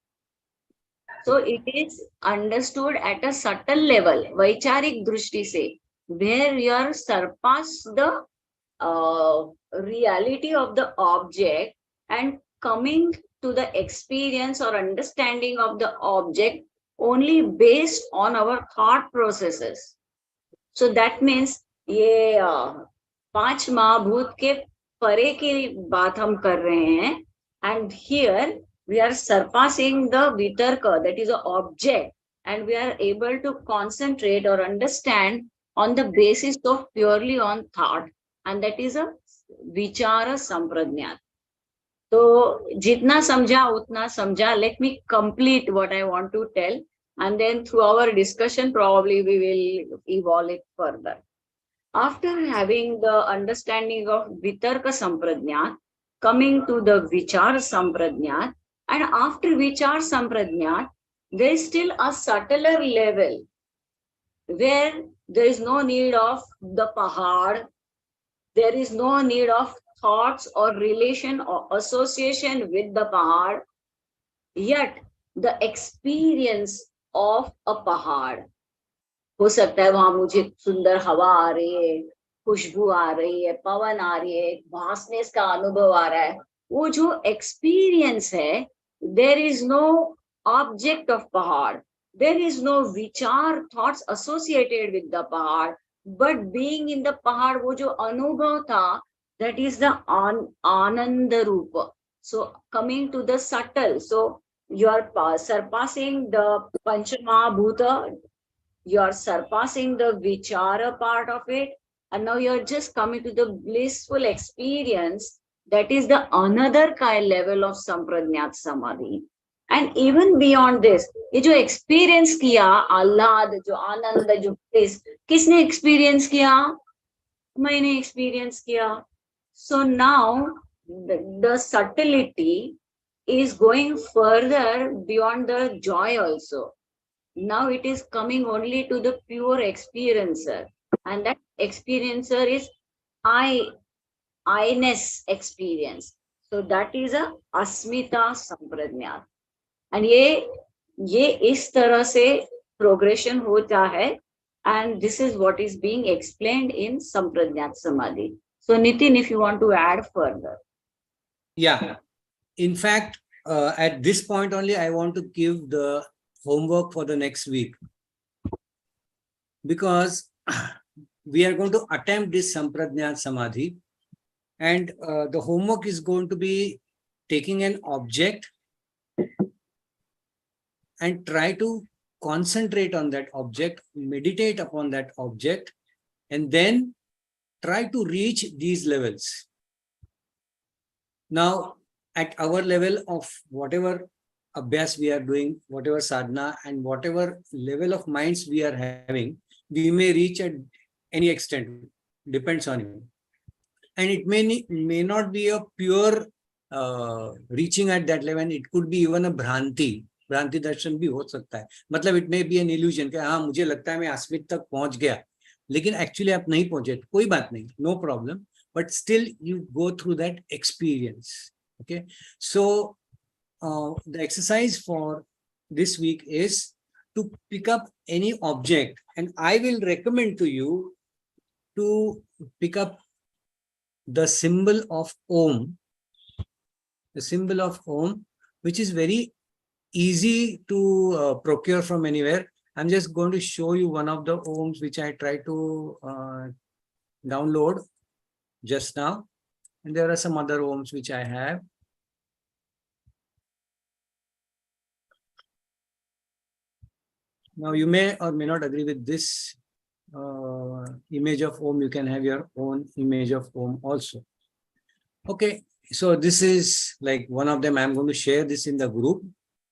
So it is understood at a subtle level, वैचारिक दृष्टि से, where you are surpass the reality of the object and coming to the experience or understanding of the object only based on our thought processes. So that means ये 5 महाभूत के परे की बात हम कर रहे हैं, and here we are surpassing the vitarka, that is an object, and we are able to concentrate or understand on the basis of purely on thought, and that is a vichara sampradnyat. तो जितना समझा उतना समझा. Let me complete what I want to tell, and then through our discussion probably we will evolve it further. After having the understanding of vitarka sampradnyat, coming to the vichar sampradnyat, and after vichar sampradnyat, there is still a subtler level where there is no need of the pahad, there is no need of thoughts or relation or association with the pahad, yet the experience of a pahad. हो सकता है वहां मुझे सुंदर हवा आ रही है, खुशबू आ रही है, पवन आ रही है, वासनेस का अनुभव आ रहा है. वो जो एक्सपीरियंस है, there is no object of pahad, there is no vichar thoughts associated with the pahad, but being in the pahad, वो जो अनुभव था, that is the ananda rupa. So coming to the subtle, so you are surpassing the panchamahabhuta, you are surpassing the vichara part of it, and now you are just coming to the blissful experience, that is the another kind level of sampradnyat samadhi. And even beyond this, ये जो experience किया, आह्लाद, जो आनंद, जो bliss, किसने experience किया? मैंने experience किया. So now the subtlety is going further beyond the joy also. Now it is coming only to the pure experiencer, and that experiencer is I-ness experience. So that is a asmita sampradnyat. And ये इस तरह से progression होता है, and this is what is being explained in sampradnyat samadhi. So Nitin, if you want to add further. Yeah, in fact, at this point only, I want to give the homework for the next week, because we are going to attempt this Sampradnyat Samadhi, and the homework is going to be taking an object and try to concentrate on that object, meditate upon that object, and then try to reach these levels. Now, at our level of whatever abhyas we are doing, whatever sadhana, and whatever level of minds we are having, we may reach at any extent, depends on you. And it may not be a pure reaching at that level, it could be even a bhranti, भ्रांति दर्शन भी हो सकता है, मतलब it may be an illusion कि हाँ मुझे लगता है मैं अस्मित तक पहुंच गया, लेकिन एक्चुअली आप नहीं पहुंचे, कोई बात नहीं, no problem, but still you go through that experience. Okay, so the exercise for this week is to pick up any object, and I will recommend to you to pick up the symbol of Om, which is very easy to procure from anywhere. I'm just going to show you one of the Oms which I tried to download just now, and there are some other Oms which I have. Now you may or may not agree with this image of Om. You can have your own image of Om also. Okay, so this is like one of them. I'm going to share this in the group.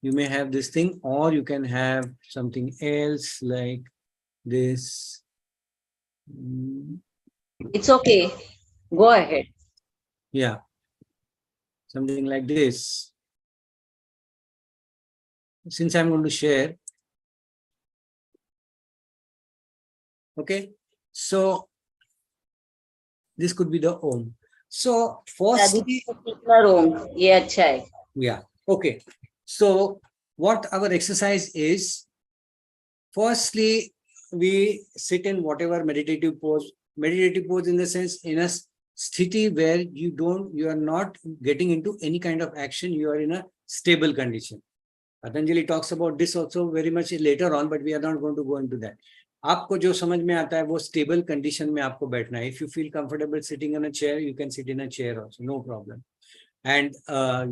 You may have this thing, or you can have something else like this. It's okay. Go ahead. Yeah, something like this. Since I'm going to share. Okay, so this could be the Om. So firstly, ये अच्छा है. yeah, okay. So what our exercise is, firstly, we sit in whatever meditative pose in the sense in a sthiti where you are not getting into any kind of action, you are in a stable condition. Patanjali talks about this also very much later on, but we are not going to go into that. आपको जो समझ में आता है वो stable condition में आपको बैठना है. If you feel comfortable sitting in a chair, you can sit in a chair also, no problem. And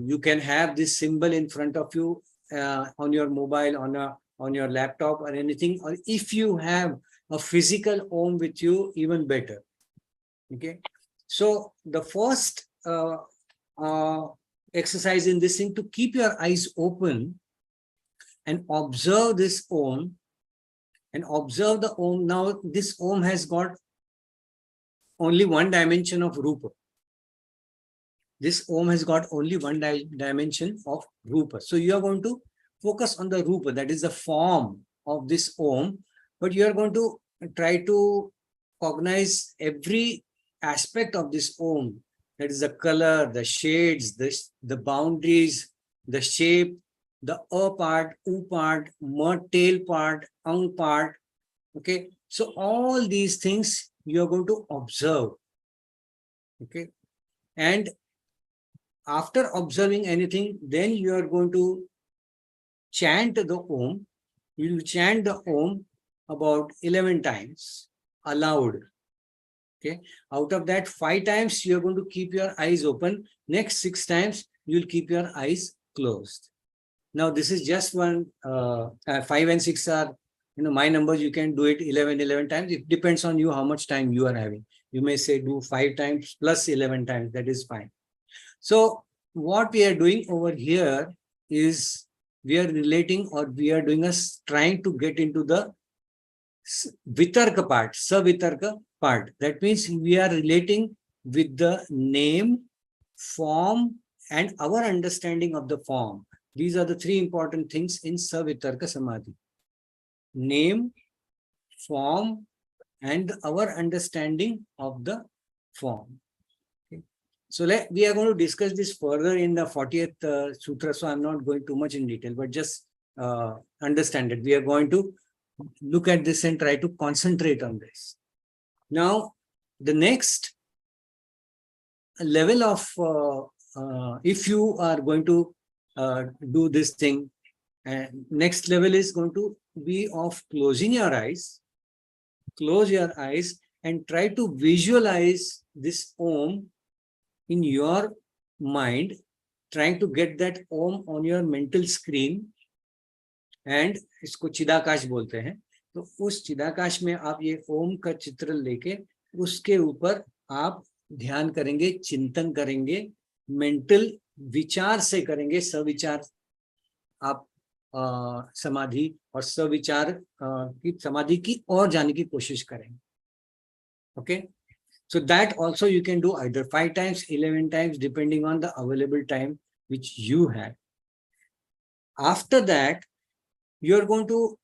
you can have this symbol in front of you on your mobile, on your laptop or anything, or if you have a physical Om with you, even better. Okay, so the first exercise in this thing, to keep your eyes open and observe this Om, and observe the Om. Now this Om has got only one dimension of Rupa. This Om has got only one dimension of Rupa. So you are going to focus on the Rupa, that is the form of this Om, but you are going to try to cognize every aspect of this Om. That is the color, the shades, the boundaries, the shape, the A part, U part, tail part, Ang part. Okay, so all these things you are going to observe. Okay, and after observing anything, then you are going to chant the Om. You will chant the Om about 11 times aloud. Okay, out of that 5 times you are going to keep your eyes open. Next 6 times you will keep your eyes closed. Now this is just one. 5 and 6 are my numbers. You can do it 11 times. It depends on you how much time you are having. You may say do 5 times plus 11 times. That is fine. So what we are doing over here is we are relating, or we are doing trying to get into the Vitarka part, Savitarka part. That means we are relating with the name, form, and our understanding of the form. These are the 3 important things in Savitarka Samadhi. Name, form, and our understanding of the form. Okay. So we are going to discuss this further in the 40th Sutra, so I'm not going too much in detail, but just understand it. We are going to look at this and try to concentrate on this. Now, the next level of, if you are going to do this thing, next level is going to be of closing your eyes. Close your eyes and try to visualize this Om in your mind, trying to get that Om on your mental screen. And इसको चिदाकाश बोलते हैं. तो उस चिदाकाश में आप ये ओम का चित्र लेके उसके ऊपर आप ध्यान करेंगे, चिंतन करेंगे, मेंटल विचार से करेंगे. सविचार आप समाधि और सविचार की समाधि की और जाने की कोशिश करेंगे. Okay, so that also you can do either 5 times, 11 times, depending on the available time which you have. after that, you're going to,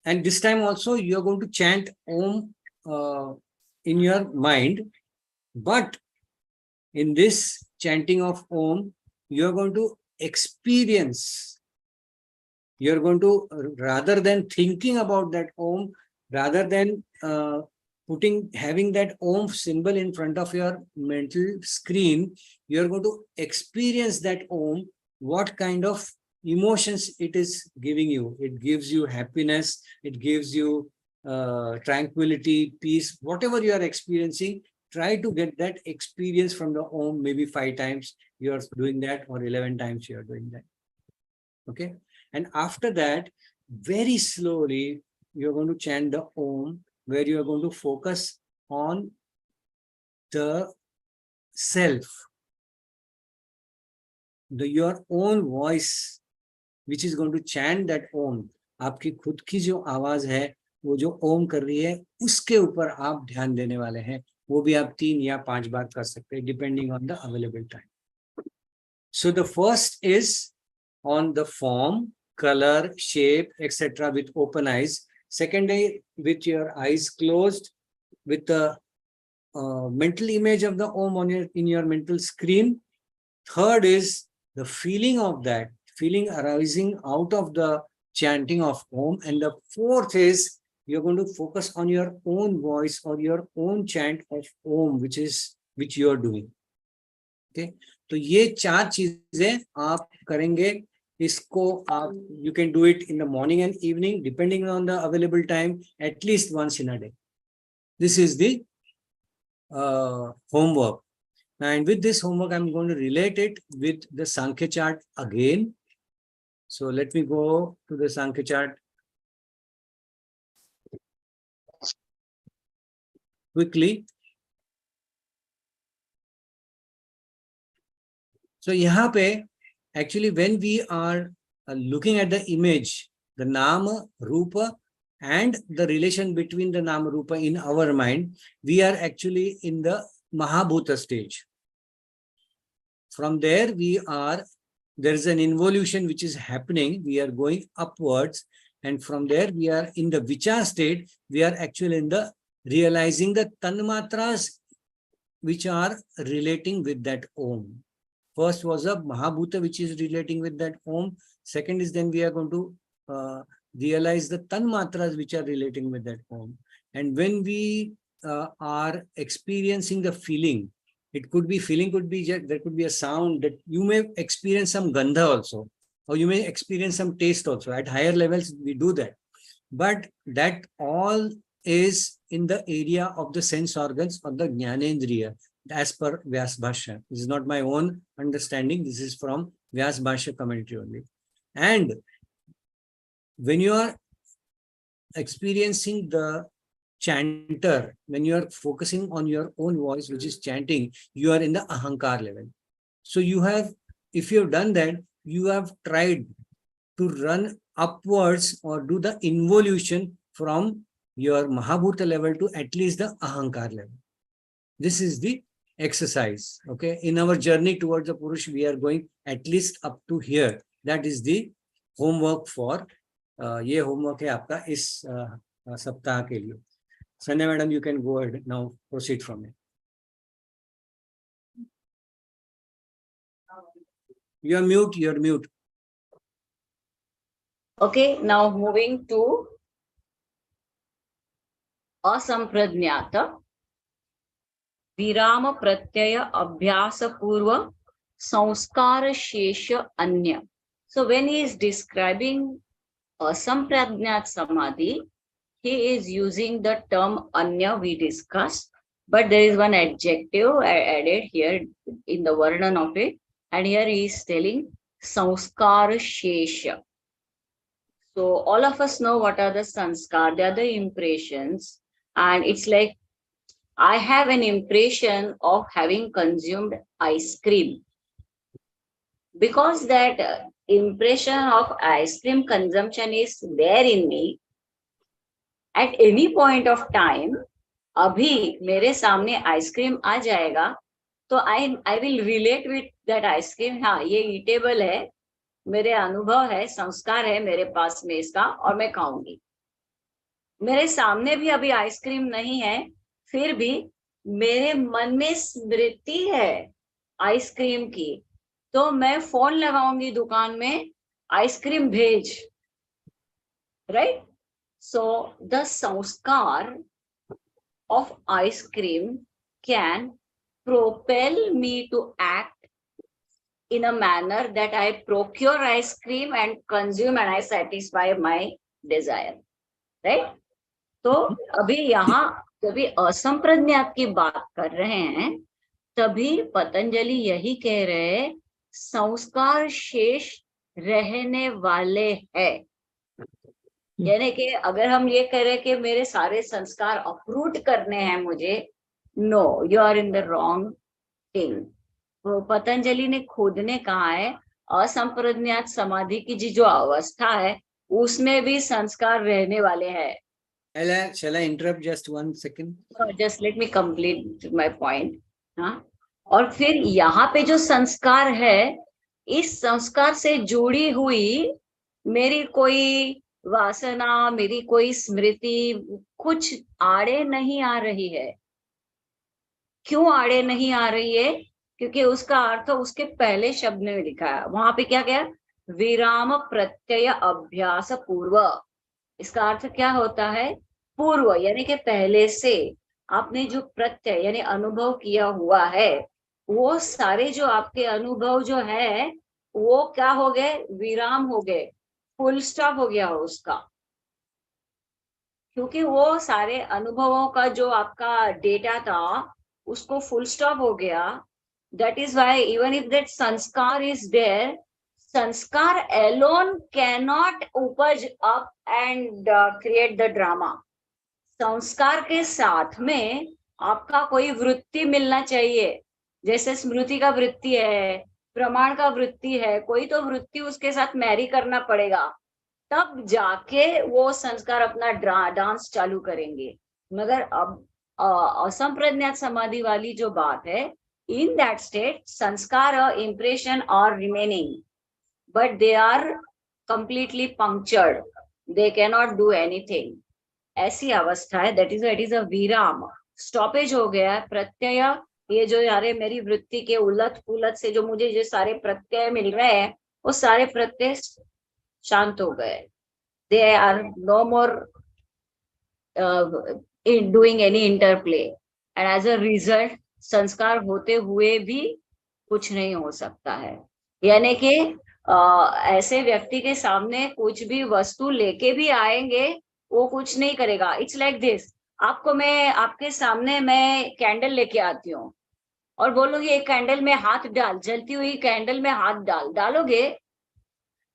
and this time also you're going to chant Om in your mind, but in this chanting of Om, you're going to experience, you're going to, rather than thinking about that Om, rather than having that Om symbol in front of your mental screen, you're going to experience that Om, what kind of emotions it is giving you. It gives you happiness, it gives you tranquility, peace, whatever you are experiencing. Try to get that experience from the Om. Maybe 5 times you are doing that, or 11 times you are doing that. Okay. And after that, very slowly, you're going to chant the Om, where you are going to focus on the self, your own voice, which is going to chant that Om. आपकी खुद की जो आवाज है, वो जो ओम कर रही है, उसके ऊपर आप ध्यान देने वाले हैं. वो भी आप 3 या 5 बार कर सकते हैं, depending on the available time. So the first is on the form, color, shape, etc. with open eyes. Second day with your eyes closed, with the mental image of the Om in your mental screen. Third is the feeling of that, feeling arising out of the chanting of Om. And the fourth is you're going to focus on your own voice or your own chant of Om, which you're doing. Okay. तो ये 4 चीजें आप करेंगे. इसको आप, you can do it in the morning and evening, depending on the available time, at least once in a day. This is the homework. And with this homework, I'm going to relate it with the Sankhya chart again. So let me go to the Sankhya chart quickly. So यहाँ पे, actually, when we are looking at the image, the Nama, Rupa, and the relation between the Nama, Rupa in our mind, we are actually in the Mahabhuta stage. From there, there is an involution which is happening. We are going upwards. And from there, we are in the Vichar state. We are actually in the realizing the Tanmatras which are relating with that Om. First was a Mahabhuta, which is relating with that Om. Second is then we are going to realize the Tanmatras, which are relating with that Om. And when we are experiencing the feeling, it could be feeling, there could be a sound that you may experience some gandha also, or you may experience some taste also. At higher levels, we do that. But that all is in the area of the sense organs or the Jnanendriya, as per Vyas Bhashya. This is not my own understanding. This is from Vyas Bhashya commentary only. And when you are experiencing the chanter, when you are focusing on your own voice, which is chanting, you are in the Ahankar level. So you have, if you have done that, you have tried to run upwards or do the involution from your Mahabhuta level to at least the Ahankar level. This is the exercise. Okay. In our journey towards the Purush, we are going at least up to here. That is the homework for ये homework है आपका इस सप्ताह के लिए. Sanya madam, you can go ahead now, proceed from it. You're mute. Okay, now moving to Asampradnyata Virama Pratyaya Abhyasa Purva Sanskara Shesha Anya. So when he is describing Asampradnyat Samadhi, he is using the term Anya we discussed, but there is one adjective added here in the Varnan of it, and here he is telling Sanskara Shesha. So all of us know what are the sanskar, they are the impressions, and it's like I have an impression of having consumed ice cream. Because that impression of ice cream consumption is there in me, at any point of time, अभी मेरे सामने ice cream आ जाएगा, तो I will relate with that ice cream. हाँ, ये eatable है, मेरे अनुभव है, संस्कार है मेरे पास में इसका, और मैं खाऊंगी। मेरे सामने भी अभी आइसक्रीम नहीं है, फिर भी मेरे मन में स्मृति है आइसक्रीम की, तो मैं फोन लगाऊंगी दुकान में, आइसक्रीम भेज। राइट? सो द संस्कार of ice cream can propel me to act in a manner that I procure ice cream and consume and I satisfy my desire. Right? तो अभी यहाँ जब असंप्रज्ञात की बात कर रहे हैं, तभी पतंजलि यही कह रहे हैं, संस्कार शेष रहने वाले हैं। यानी कि अगर हम ये कह रहे कि मेरे सारे संस्कार अप्रूट करने हैं मुझे, no, you are in the wrong thing. तो पतंजलि ने खुद ने कहा है, असंप्रज्ञात समाधि की जो अवस्था है उसमें भी संस्कार रहने वाले हैं। Shall I interrupt just 1 second? Just let me complete my point. हाँ, और फिर यहाँ पे जो संस्कार है, इस संस्कार से जुड़ी हुई मेरी कोई वासना, मेरी कोई स्मृति कुछ आड़े नहीं आ रही है। क्यों आड़े नहीं आ रही है? क्योंकि उसका अर्थ उसके पहले शब्द में लिखा है। वहां पे क्या क्या? विराम प्रत्यय अभ्यास पूर्व। इसका अर्थ क्या होता है? पूर्व, यानी कि पहले से आपने जो प्रत्यय यानी अनुभव किया हुआ है, वो सारे जो आपके अनुभव जो है वो क्या हो गए? विराम हो गए, फुल स्टॉप हो गया उसका। क्योंकि वो सारे अनुभवों का जो आपका डेटा था उसको फुल स्टॉप हो गया। That is why even if that sanskar is there, sanskar alone cannot उपज up and create the drama. संस्कार के साथ में आपका कोई वृत्ति मिलना चाहिए, जैसे स्मृति का वृत्ति है, प्रमाण का वृत्ति है, कोई तो वृत्ति उसके साथ मैरी करना पड़ेगा, तब जाके वो संस्कार अपना डांस चालू करेंगे। मगर अब असंप्रज्ञात समाधि वाली जो बात है, in that state sanskar impression और remaining, but they are completely punctured, they cannot do anything. ऐसी अवस्था है, दैट इज अ विराम, स्टॉपेज हो गया। प्रत्यय, ये जो यारे मेरी वृत्ति के उलट पुलट से जो मुझे जो सारे प्रत्यय मिल रहे हैं, वो सारे प्रत्यय शांत हो गए। They are no more doing any interplay, and as a result sanskar होते हुए भी कुछ नहीं हो सकता है। यानी कि ऐसे व्यक्ति के सामने कुछ भी वस्तु लेके भी आएंगे, वो कुछ नहीं करेगा। इट्स लाइक दिस, आपको मैं आपके सामने मैं कैंडल लेके आती हूँ और बोलूंगी एक कैंडल में हाथ डाल, जलती हुई कैंडल में हाथ डाल, डालोगे?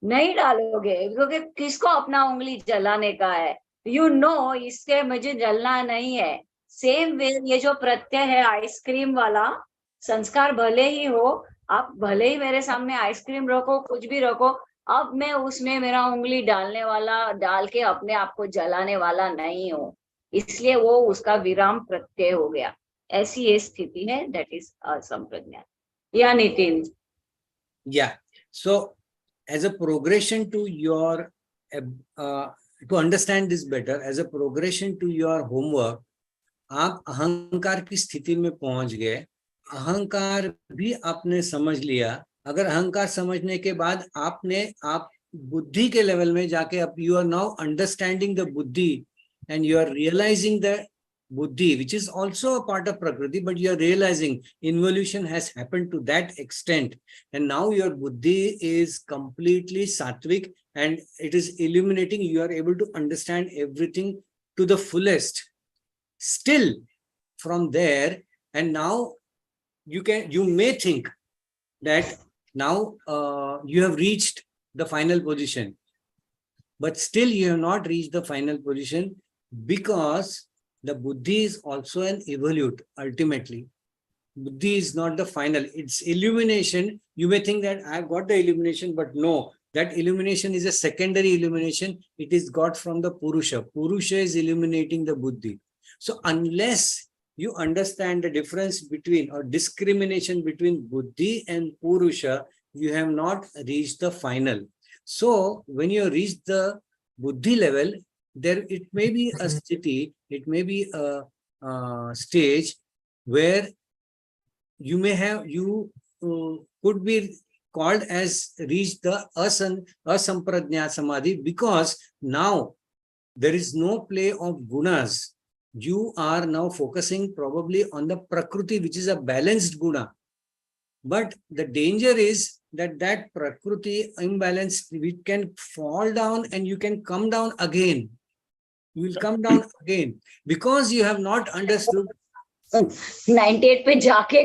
नहीं डालोगे, क्योंकि किसको अपना उंगली जलाने का है? यू नो इसके मुझे जलना नहीं है। सेम वे ये जो प्रत्यय है आइसक्रीम वाला, संस्कार भले ही हो, आप भले ही मेरे सामने आइसक्रीम रखो, कुछ भी रखो, अब मैं उसमें मेरा उंगली डालने वाला, डाल के अपने आप को जलाने वाला नहीं हूँ, इसलिए वो उसका विराम प्रत्यय हो गया। ऐसी ये स्थिति है, दैट इज असंप्रज्ञात। या Nitin? Yeah. So, as a progression to your, to understand this better, as a progression to your homework, आप अहंकार की स्थिति में पहुंच गए। अहंकार भी आपने समझ लिया। अगर अहंकार समझने के बाद आप बुद्धि के लेवल में जाके अब you are now understanding the buddhi and you are realizing the buddhi, which is also a part of prakriti, but you are realizing involution has happened to that extent, and now your buddhi is completely sattvic and it is illuminating. You are able to understand everything to the fullest. Still from there, and now you may think that now you have reached the final position, but still you have not reached the final position, because the buddhi is also an evolute. Ultimately, buddhi is not the final, it's illumination. You may think that I've got the illumination, but no, that illumination is a secondary illumination. It is got from the purusha. Purusha is illuminating the buddhi. So unless you understand the difference between or discrimination between buddhi and purusha, you have not reached the final. So when you reach the buddhi level, there it may be a sthiti, it may be a stage where you may have, you could be called as reach the asampradnya samadhi, because now there is no play of gunas. You are now focusing probably on the prakriti, which is a balanced guna. But the danger is that prakriti imbalance, we can fall down and you can come down again. You will come down again because you have not understood. 98 पे जाके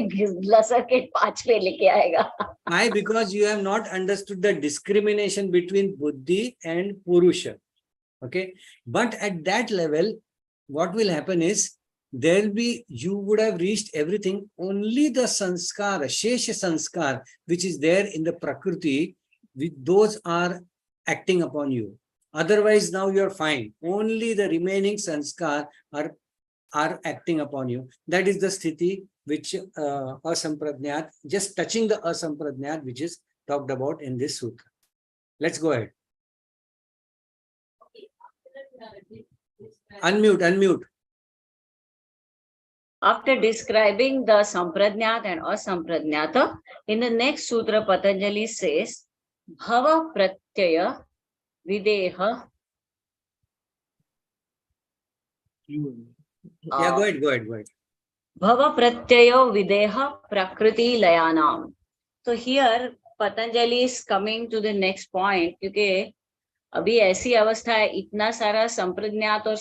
लसर के 5 पे लेके आएगा. Why? Because you have not understood the discrimination between buddhi and purusha. Okay, but at that level, what will happen is there will be, you would have reached everything. Only the sanskar, shesha sanskar, which is there in the prakriti, those are acting upon you. Otherwise, now you are fine. Only the remaining sanskar are acting upon you. That is the sthiti which asampradnyat, just touching the asampradnyat, which is talked about in this sutra. Let's go ahead. Unmute. After describing the sampradnyat and asampradnyata, in the next sutra, Patanjali says, bhava pratyaya videha. Yeah, go ahead. Bhava pratyaya videha prakriti layanam. So here Patanjali is coming to the next point, क्योंकि अभी ऐसी अवस्था है, इतना सारा संप्रज्ञात और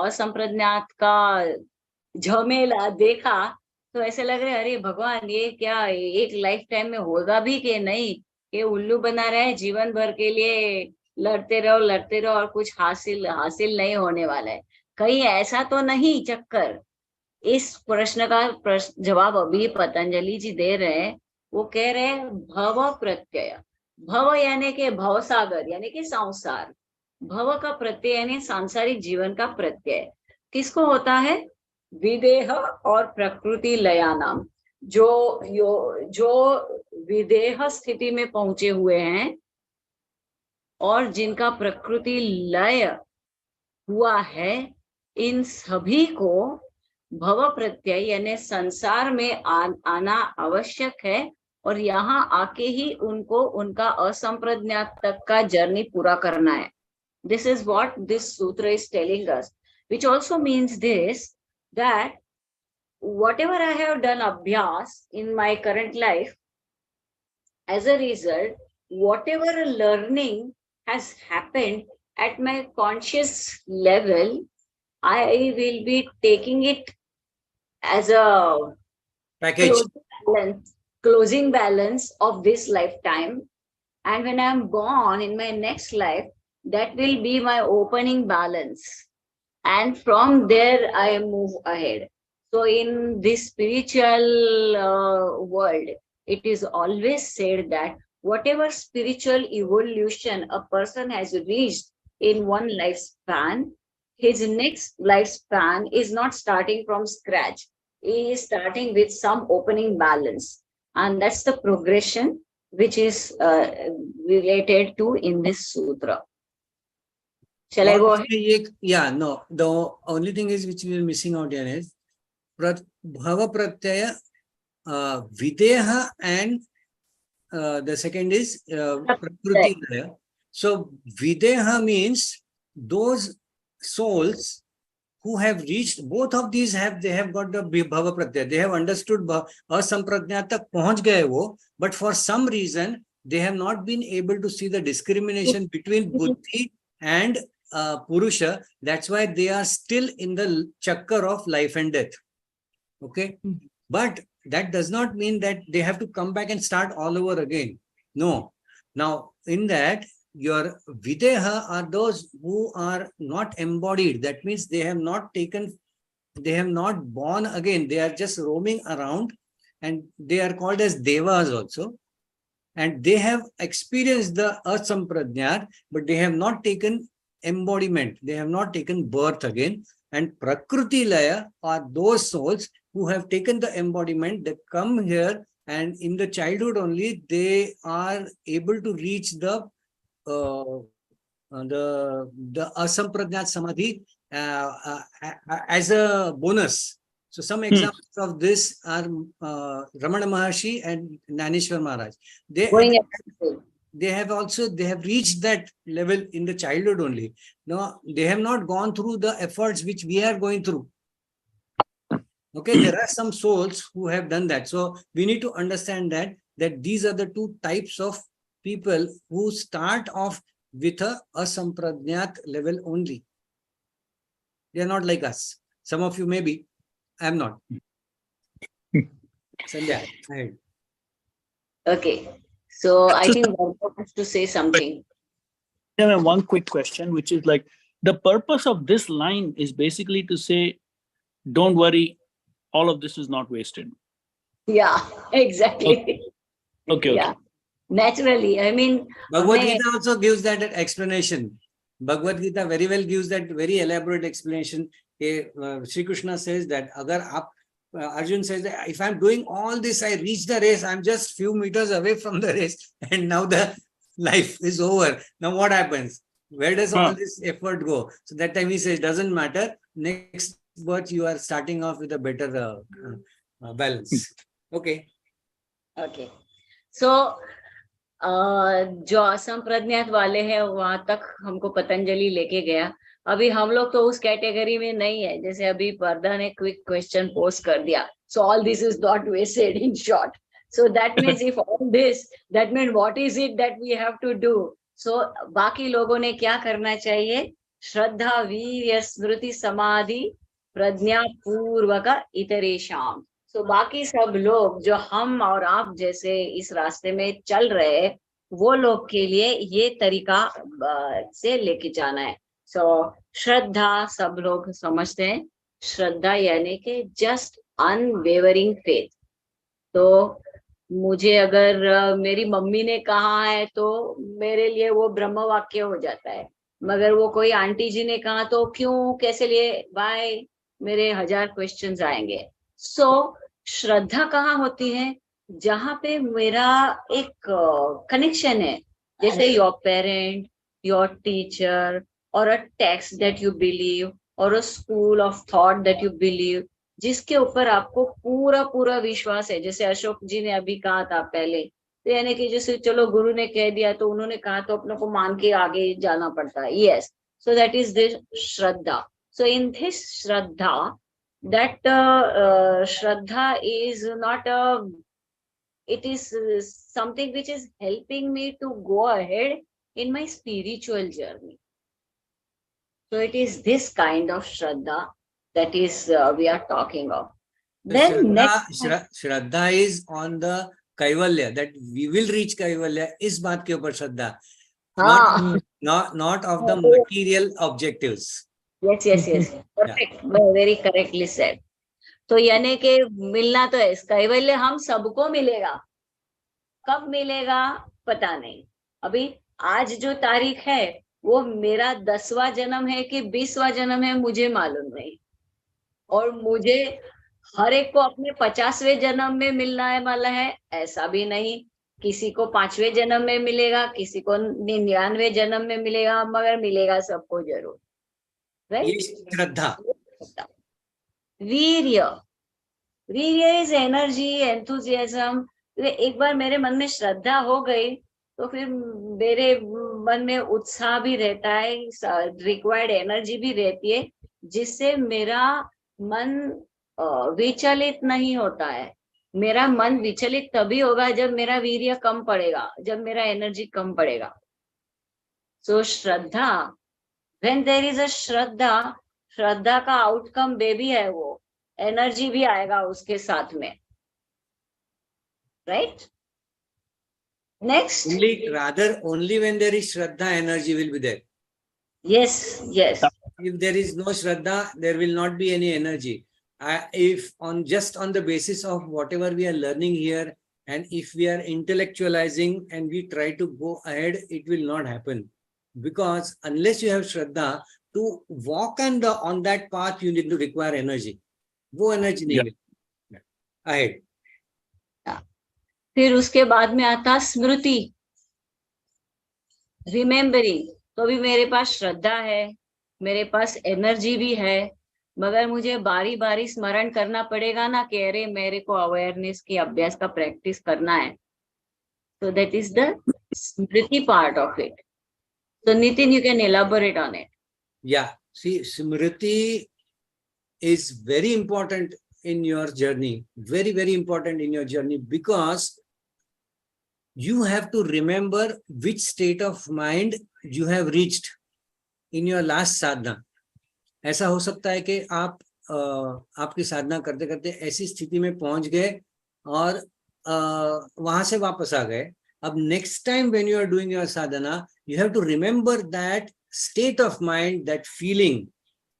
असंप्रज्ञात का झमेला देखा तो ऐसे लग रहा है अरे भगवान ये क्या एक लाइफ टाइम में होगा भी कि नहीं, ये उल्लू बना रहे हैं, जीवन भर के लिए लड़ते रहो और कुछ हासिल नहीं होने वाला है, कहीं ऐसा तो नहीं चक्कर. इस प्रश्न का जवाब अभी पतंजलि जी दे रहे हैं. वो कह रहे हैं भव प्रत्यय. भव यानी कि भवसागर यानी कि संसार. भव का प्रत्यय यानी सांसारिक जीवन का प्रत्यय किसको होता है? विदेह और प्रकृति लयानाम. जो विदेह स्थिति में पहुंचे हुए हैं और जिनका प्रकृति लय हुआ है, इन सभी को भव प्रत्यय यानी संसार में आना आवश्यक है और यहाँ आके ही उनको उनका असंप्रज्ञात तक का जर्नी पूरा करना है. This is what this sutra is telling us, which also means this, that whatever I have done abhyas in my current life, as a result, whatever learning has happened at my conscious level, I will be taking it as a Package. Closing balance of this lifetime, and when I am gone in my next life, that will be my opening balance, and from there I move ahead. So in this spiritual world, it is always said that whatever spiritual evolution a person has reached in one lifespan, his next lifespan is not starting from scratch. He is starting with some opening balance. And that's the progression which is related to in this sutra. Shall I go ahead? Yeah, no. The only thing is which we are missing out here is bhava pratyaya, videha, and the second is prakriti laya. So videha means those souls who have reached both of these, they have got the bhava pratyaya. They have understood asampradnya tak pahunch gaye wo, but for some reason they have not been able to see the discrimination between buddhi and purusha. That's why they are still in the chakkar of life and death. Okay, but that does not mean that they have to come back and start all over again. No. Now in that, your videha are those who are not embodied. That means they have not born again. They are just roaming around, and they are called as devas also. And they have experienced the asampradnyat, but they have not taken embodiment. They have not taken birth again. And prakriti laya are those souls who have taken the embodiment. They come here and in the childhood only they are able to reach the asamprajnat samadhi as a bonus. So some examples of this are Ramana Maharshi and Naneshwar Maharaj. Going up. They have reached that level in the childhood only. No, they have not gone through the efforts which we are going through. Okay, there are some souls who have done that. So we need to understand that these are the two types of people who start off with a asamprajnat level only. They are not like us. Some of you may be. I am not. Sandhya, ahead. Okay. So I think Varga wants to say something. I have one quick question, which is like the purpose of this line is basically to say, don't worry, all of this is not wasted. Yeah, exactly. Okay. Yeah, naturally. I mean, Bhagavad Gita also gives that explanation. Bhagavad Gita very well gives that very elaborate explanation. Sri Krishna says that Arjun says that if I'm doing all this, I reach the race, I'm just few meters away from the race, and now the life is over. Now what happens? Where does all this effort go? So that time he says, doesn't matter. Next birth, you are starting off with a better balance. Okay. Okay. So जो असंप्रज्ञात वाले हैं वहां तक हमको पतंजलि लेके गया. अभी हम लोग तो उस कैटेगरी में नहीं है. जैसे अभी वर्धा ने क्विक क्वेश्चन पोस्ट कर दिया. So all this is not wasted in short. So that means if all this, that means what is it that we have to do? So बाकी लोगों ने क्या करना चाहिए? श्रद्धा वीर्य स्मृति समाधि प्रज्ञा पूर्वक इतरेषाम. So बाकी सब लोग जो हम और आप जैसे इस रास्ते में चल रहे हैं, वो लोग के लिए ये तरीका से लेके जाना है. So श्रद्धा सब लोग समझते हैं. श्रद्धा यानी कि just unwavering faith. तो मुझे अगर मेरी मम्मी ने कहा है तो मेरे लिए वो ब्रह्म वाक्य हो जाता है. मगर वो कोई आंटी जी ने कहा तो क्यों, कैसे लिए, बाय, मेरे 1000 क्वेश्चंस आएंगे. सो श्रद्धा कहाँ होती है? जहाँ पे मेरा एक कनेक्शन है. जैसे योर पेरेंट, योर टीचर, और a text that you believe, और a school of thought that you believe, जिसके ऊपर आपको पूरा पूरा विश्वास है. जैसे अशोक जी ने अभी कहा था पहले, तो यानी कि जैसे चलो गुरु ने कह दिया तो उन्होंने कहा तो अपने को मान के आगे जाना पड़ता है. Yes, so that is this Shraddha. So in this Shraddha, that Shraddha is not it is something which is helping me to go ahead in my spiritual journey. So it is this kind of Shraddha that is we are talking of. Then Shraddha is on the Kaivalya, that we will reach Kaivalya. इस बात के ऊपर श्रद्धा, not of the material objectives. Yes. Perfect. Very correctly said. तो यानी कि मिलना तो है. कैवल्य हम सबको मिलेगा. कब मिलेगा पता नहीं. अभी आज जो तारीख है वो मेरा 10वां जन्म है कि 20वां जन्म है मुझे मालूम नहीं. और मुझे हर एक को अपने 50वें जन्म में मिलना है वाला है ऐसा भी नहीं. किसी को 5वें जन्म में मिलेगा, किसी को 99वें जन्म में मिलेगा, मगर मिलेगा सबको जरूर. Right? श्रद्धा. वीर्य इज एनर्जी, एंथुजियाज्म. एक बार मेरे मन में श्रद्धा हो गई तो फिर मेरे मन में उत्साह भी रहता है, रिक्वायर्ड एनर्जी भी रहती है, जिससे मेरा मन विचलित नहीं होता है. मेरा मन विचलित तभी होगा जब मेरा वीर्य कम पड़ेगा, जब मेरा एनर्जी कम पड़ेगा. सो श्रद्धा, when there is a श्रद्धा का आउटकम बेबी है, वो एनर्जी भी आएगा उसके साथ में. Right? Next. Only when there is Shraddha, energy will be there. Yes. If there is no Shraddha, there will not be any energy. If just on the basis of whatever we are learning here, and if we are intellectualizing and we try to go ahead, it will not happen. Because unless you have Shraddha, to walk on that path, you need to require energy. वो energy नहीं है. Ahead. फिर उसके बाद में आता स्मृति, remembering. तो अभी मेरे पास श्रद्धा है, मेरे पास एनर्जी भी है, मगर मुझे बारी बारी स्मरण करना पड़ेगा ना कि अरे मेरे को अवेयरनेस की अभ्यास का प्रैक्टिस करना है. So that is the smriti part of it. So Nitin, you can elaborate on it. Yeah, see, Smriti is very important in your journey, very, very important in your journey, because you have to remember which state of mind you have reached in your last sadhana. ऐसा हो सकता है कि आप आपकी साधना करते करते ऐसी स्थिति में पहुंच गए और वहां से वापस आ गए. अब next time when you are doing your sadhana, you have to remember that state of mind, that feeling,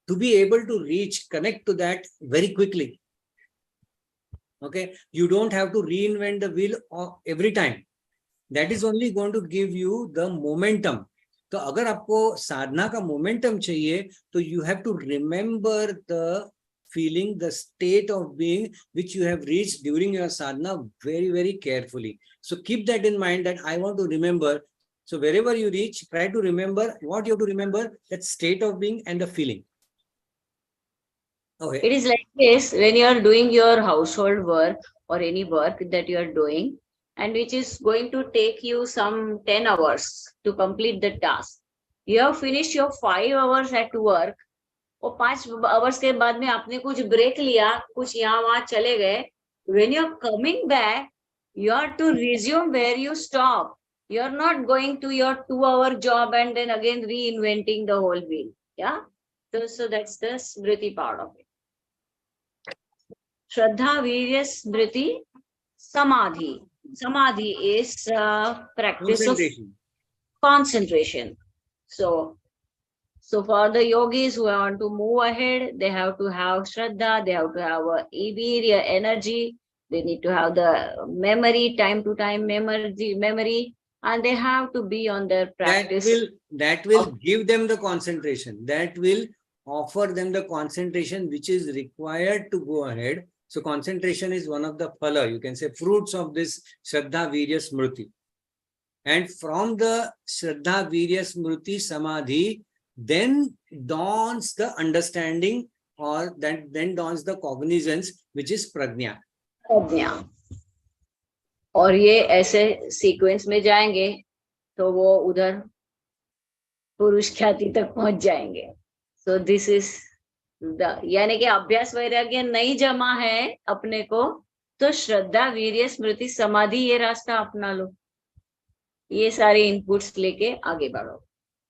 to be able to reach, connect to that very quickly. Okay, you don't have to reinvent the wheel every time. That is only going to give you the momentum. तो अगर आपको साधना का momentum चाहिए, तो you have to remember the feeling, the state of being which you have reached during your sadhana very, very carefully. So keep that in mind, that I want to remember. So wherever you reach, try to remember what you have to remember, that state of being and the feeling. Okay. It is like this when you are doing your household work or any work that you are doing, and which is going to take you some 10 hours to complete the task. You have finished your 5 hours at work, और 5 hours के बाद में आपने कुछ break लिया, कुछ यहाँ वहाँ चले गए. When you are coming back, you are to resume where you stop. You are not going to your 2-hour job and then again reinventing the whole wheel. Yeah. So that's the smriti part of it. Shraddha, Virya, Smriti, Samadhi. Samadhi is practice of concentration. So for the yogis who want to move ahead, they have to have Shraddha, they have to have Virya, energy, they need to have the memory, time to time memory, and they have to be on their practice. That will give them the concentration. That will offer them the concentration which is required to go ahead. So concentration is one of the phala, you can say, fruits of this Shraddha, Virya, Smriti. And from the Shraddha, Virya, Smriti, Samadhi, then dawns the understanding, or then dawns the cognizance, which is prajna. प्रज्ञा. और ये ऐसे sequence में जाएंगे तो वो उधर पुरुष ख्याति तक पहुंच जाएंगे. सो दिस इज यानी कि अभ्यास वैराग्य नहीं जमा है अपने को, तो श्रद्धा, वीर्य, स्मृति, समाधि ये रास्ता अपना लो. ये सारे इनपुट्स लेके आगे बढ़ो.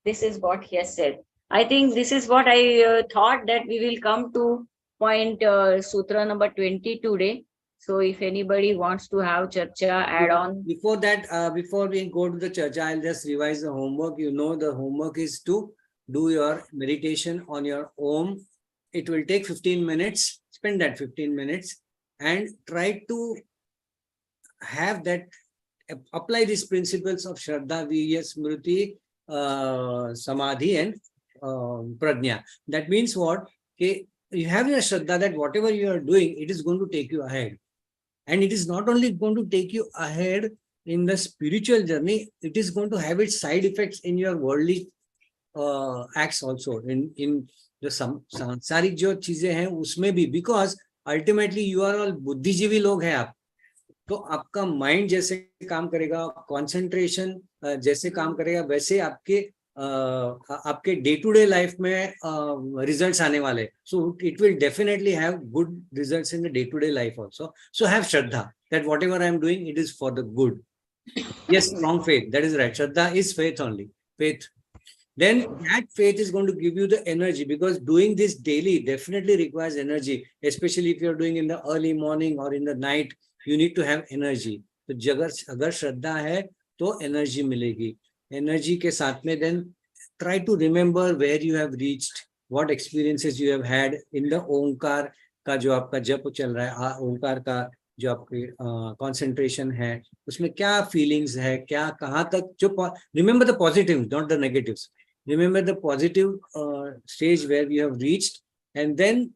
This is what he has said. I think this is what I thought, that we will come to point sutra number 20 today. So if anybody wants to have charcha, add on. Before that, before we go to the charcha, I'll just revise the homework. You know, the homework is to do your meditation on your Om. It will take 15 minutes. Spend that 15 minutes and try to have that, apply these principles of Shraddha, Virya, Smriti, Samadhi and Prajna. That means what? Okay, you have your Shraddha that whatever you are doing, it is going to take you ahead. And it is not only going to take you ahead in the spiritual journey, it is going to have its side effects in your worldly acts also, in the सांसारिक जो चीजें हैं उसमें भी, because ultimately you are all बुद्धिजीवी लोग हैं आप. तो आपका माइंड जैसे काम करेगा, कंसंट्रेशन जैसे काम करेगा, वैसे आपके डे टू डे लाइफ में रिजल्ट्स आने वाले. So it will definitely have good results in the day to day life also. So have shraddha that whatever I am doing, it is for the good. Yes, strong faith, that is right. Shraddha is faith only, faith. Then that faith is going to give you the energy, because doing this daily definitely requires energy, especially if you are doing in the early morning or in the night. You need to have energy. तो अगर श्रद्धा है तो energy मिलेगी. Energy के साथ में then try to remember where you have reached, what experiences you have had in the ओंकार का जो आपका जप चल रहा है, ओंकार का जो आपकी कंसंट्रेशन है, उसमें क्या फीलिंग्स है, क्या कहाँ तक जो remember the positives, not the negatives. Remember the positive stage where you have reached, and then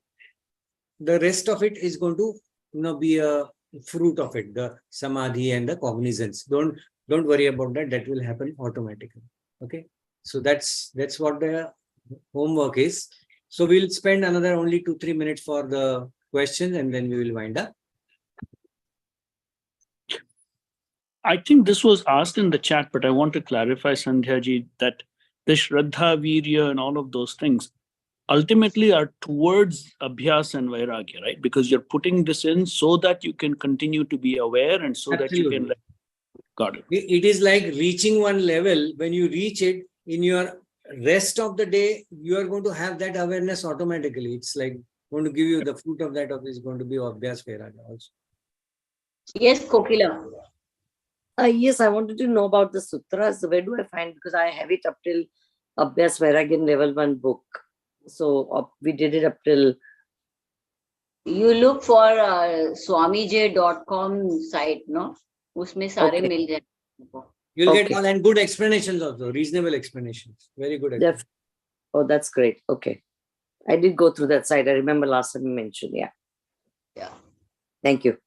the rest of it is going to be a fruit of it, the samadhi and the cognizance. Don't worry about that. That will happen automatically. Okay. So that's what the homework is. So we'll spend another only 2-3 minutes for the questions, and then we will wind up. I think this was asked in the chat, but I want to clarify, Sandhya ji, that the Shraddha, Virya, and all of those things ultimately are towards Abhyas and Vairagya, right? Because you're putting this in so that you can continue to be aware and so that you can. Got it. It is like reaching one level. When you reach it in your rest of the day, you are going to have that awareness automatically. It's like going to give you the fruit of that is going to be Abhyas Vairagya also. Yes, Kokila. Yes, I wanted to know about the sutras. Where do I find? Because I have it up till Abhyas Vairagya level 1 book. So we did it up till. You look for swamij.com site, no? Usme sare Okay. mil jaye. You'll Okay. get all and good explanations also, reasonable explanations. Very good. Def- Oh, that's great. Okay. I did go through that site. I remember last time you mentioned. Yeah. Yeah. Thank you.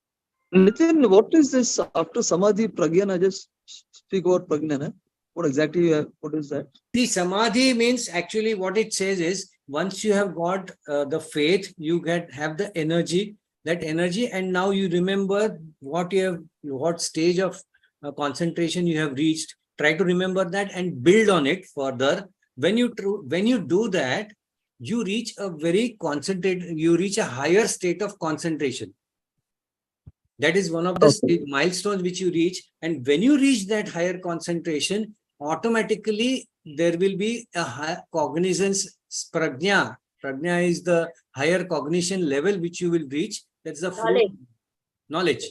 Nitin, what is this after Samadhi Pragyana? Just speak about Pragyana. What exactly, what is that? The samadhi means actually what it says is once you have got the faith, you have the energy, and now you remember what stage of concentration you have reached. Try to remember that and build on it further. When you do that, you reach a higher state of concentration. That is one of the milestones which you reach. And when you reach that higher concentration, automatically there will be a high cognizance prajna. Prajna is the higher cognition level which you will reach. That's the knowledge.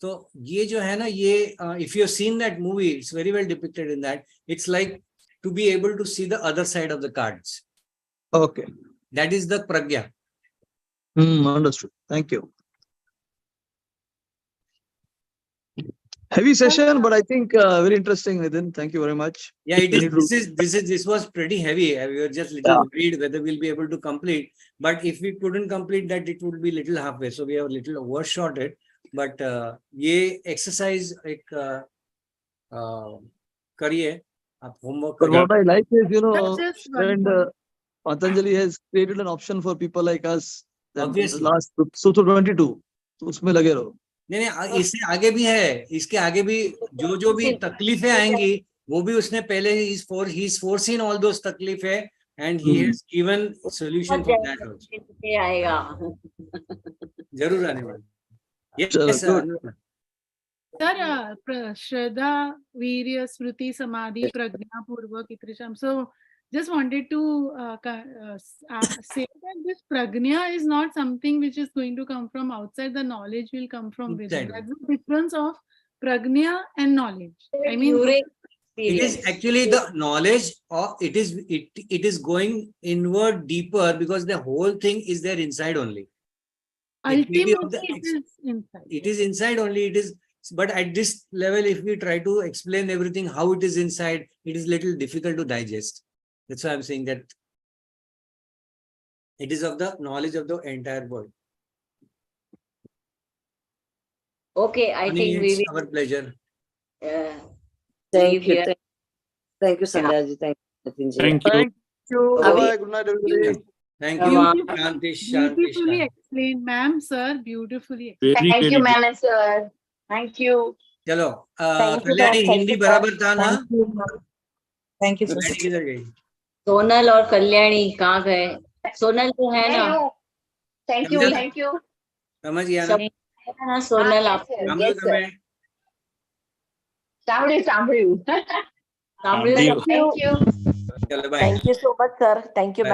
So ye jo hai na, if you have seen that movie, it's very well depicted in that. It's like to be able to see the other side of the cards. Okay. That is the pragya. Understood. Thank you. Heavy session, but I think very interesting, Nitin. Thank you very much. Yeah, it is. This was pretty heavy. We were just little worried whether we'll be able to complete. But if we couldn't complete that, it would be little halfway. So we have a little overshot it. But ये exercise एक करिए आप homework But करिए. what I like is, Just one and point. Patanjali has created an option for people like us. That Obviously. the last Sutra 22. तो उसमें लगे रहो. नहीं, इससे आगे भी है. इसके आगे भी जो भी तकलीफें आएंगी, वो भी उसने पहले he's foreseen all those तकलीफें, and he has given solution for that also. आएगा. जरूर आने वाला. Yes, Chalo, sir. good. Sir, Shraddha, Virya, Smriti, Samadhi, Prajna, Purvak, Itrisham. So, just wanted to say that this Prajna is not something which is going to come from outside. The knowledge will come from within. That's the difference of Prajna and knowledge. I mean, it is actually the knowledge, or it is going inward deeper because the whole thing is there inside only. ultimately it is inside. It is inside only. It is. But at this level, if we try to explain everything, how it is inside, it is little difficult to digest. That's why I'm saying that it is of the knowledge of the entire world. Okay, I think we It's will. our pleasure. Thank you. here. Thank you, Sandhya ji. Thank you, Nitin ji. Thank you. Thank you. Okay. Bye. Good night, everybody. Thank Come you. on. Shanti, Shanti, Beautifully Shanti. explained, ma'am, sir. Beautifully explained. Very, Thank very you, good. ma'am and sir. Thank you. चलो Thank you, Kalyani sir. Thank Hindi you, sir. बराबर था ना? Thank you, ma'am. Thank you, sir. Kalyani किधर गई? सोनल और कल्याणी कहाँ गए? सोनल तो है ना? Thank you. समझा? Thank you. समझ गया ना? सब है ना सोनल? आप हम Yes, लोग sir. हमें Samru. सामने Thank you. Thank you. चलो bye. Thank you so much, sir. Thank you, Bye. ma'am.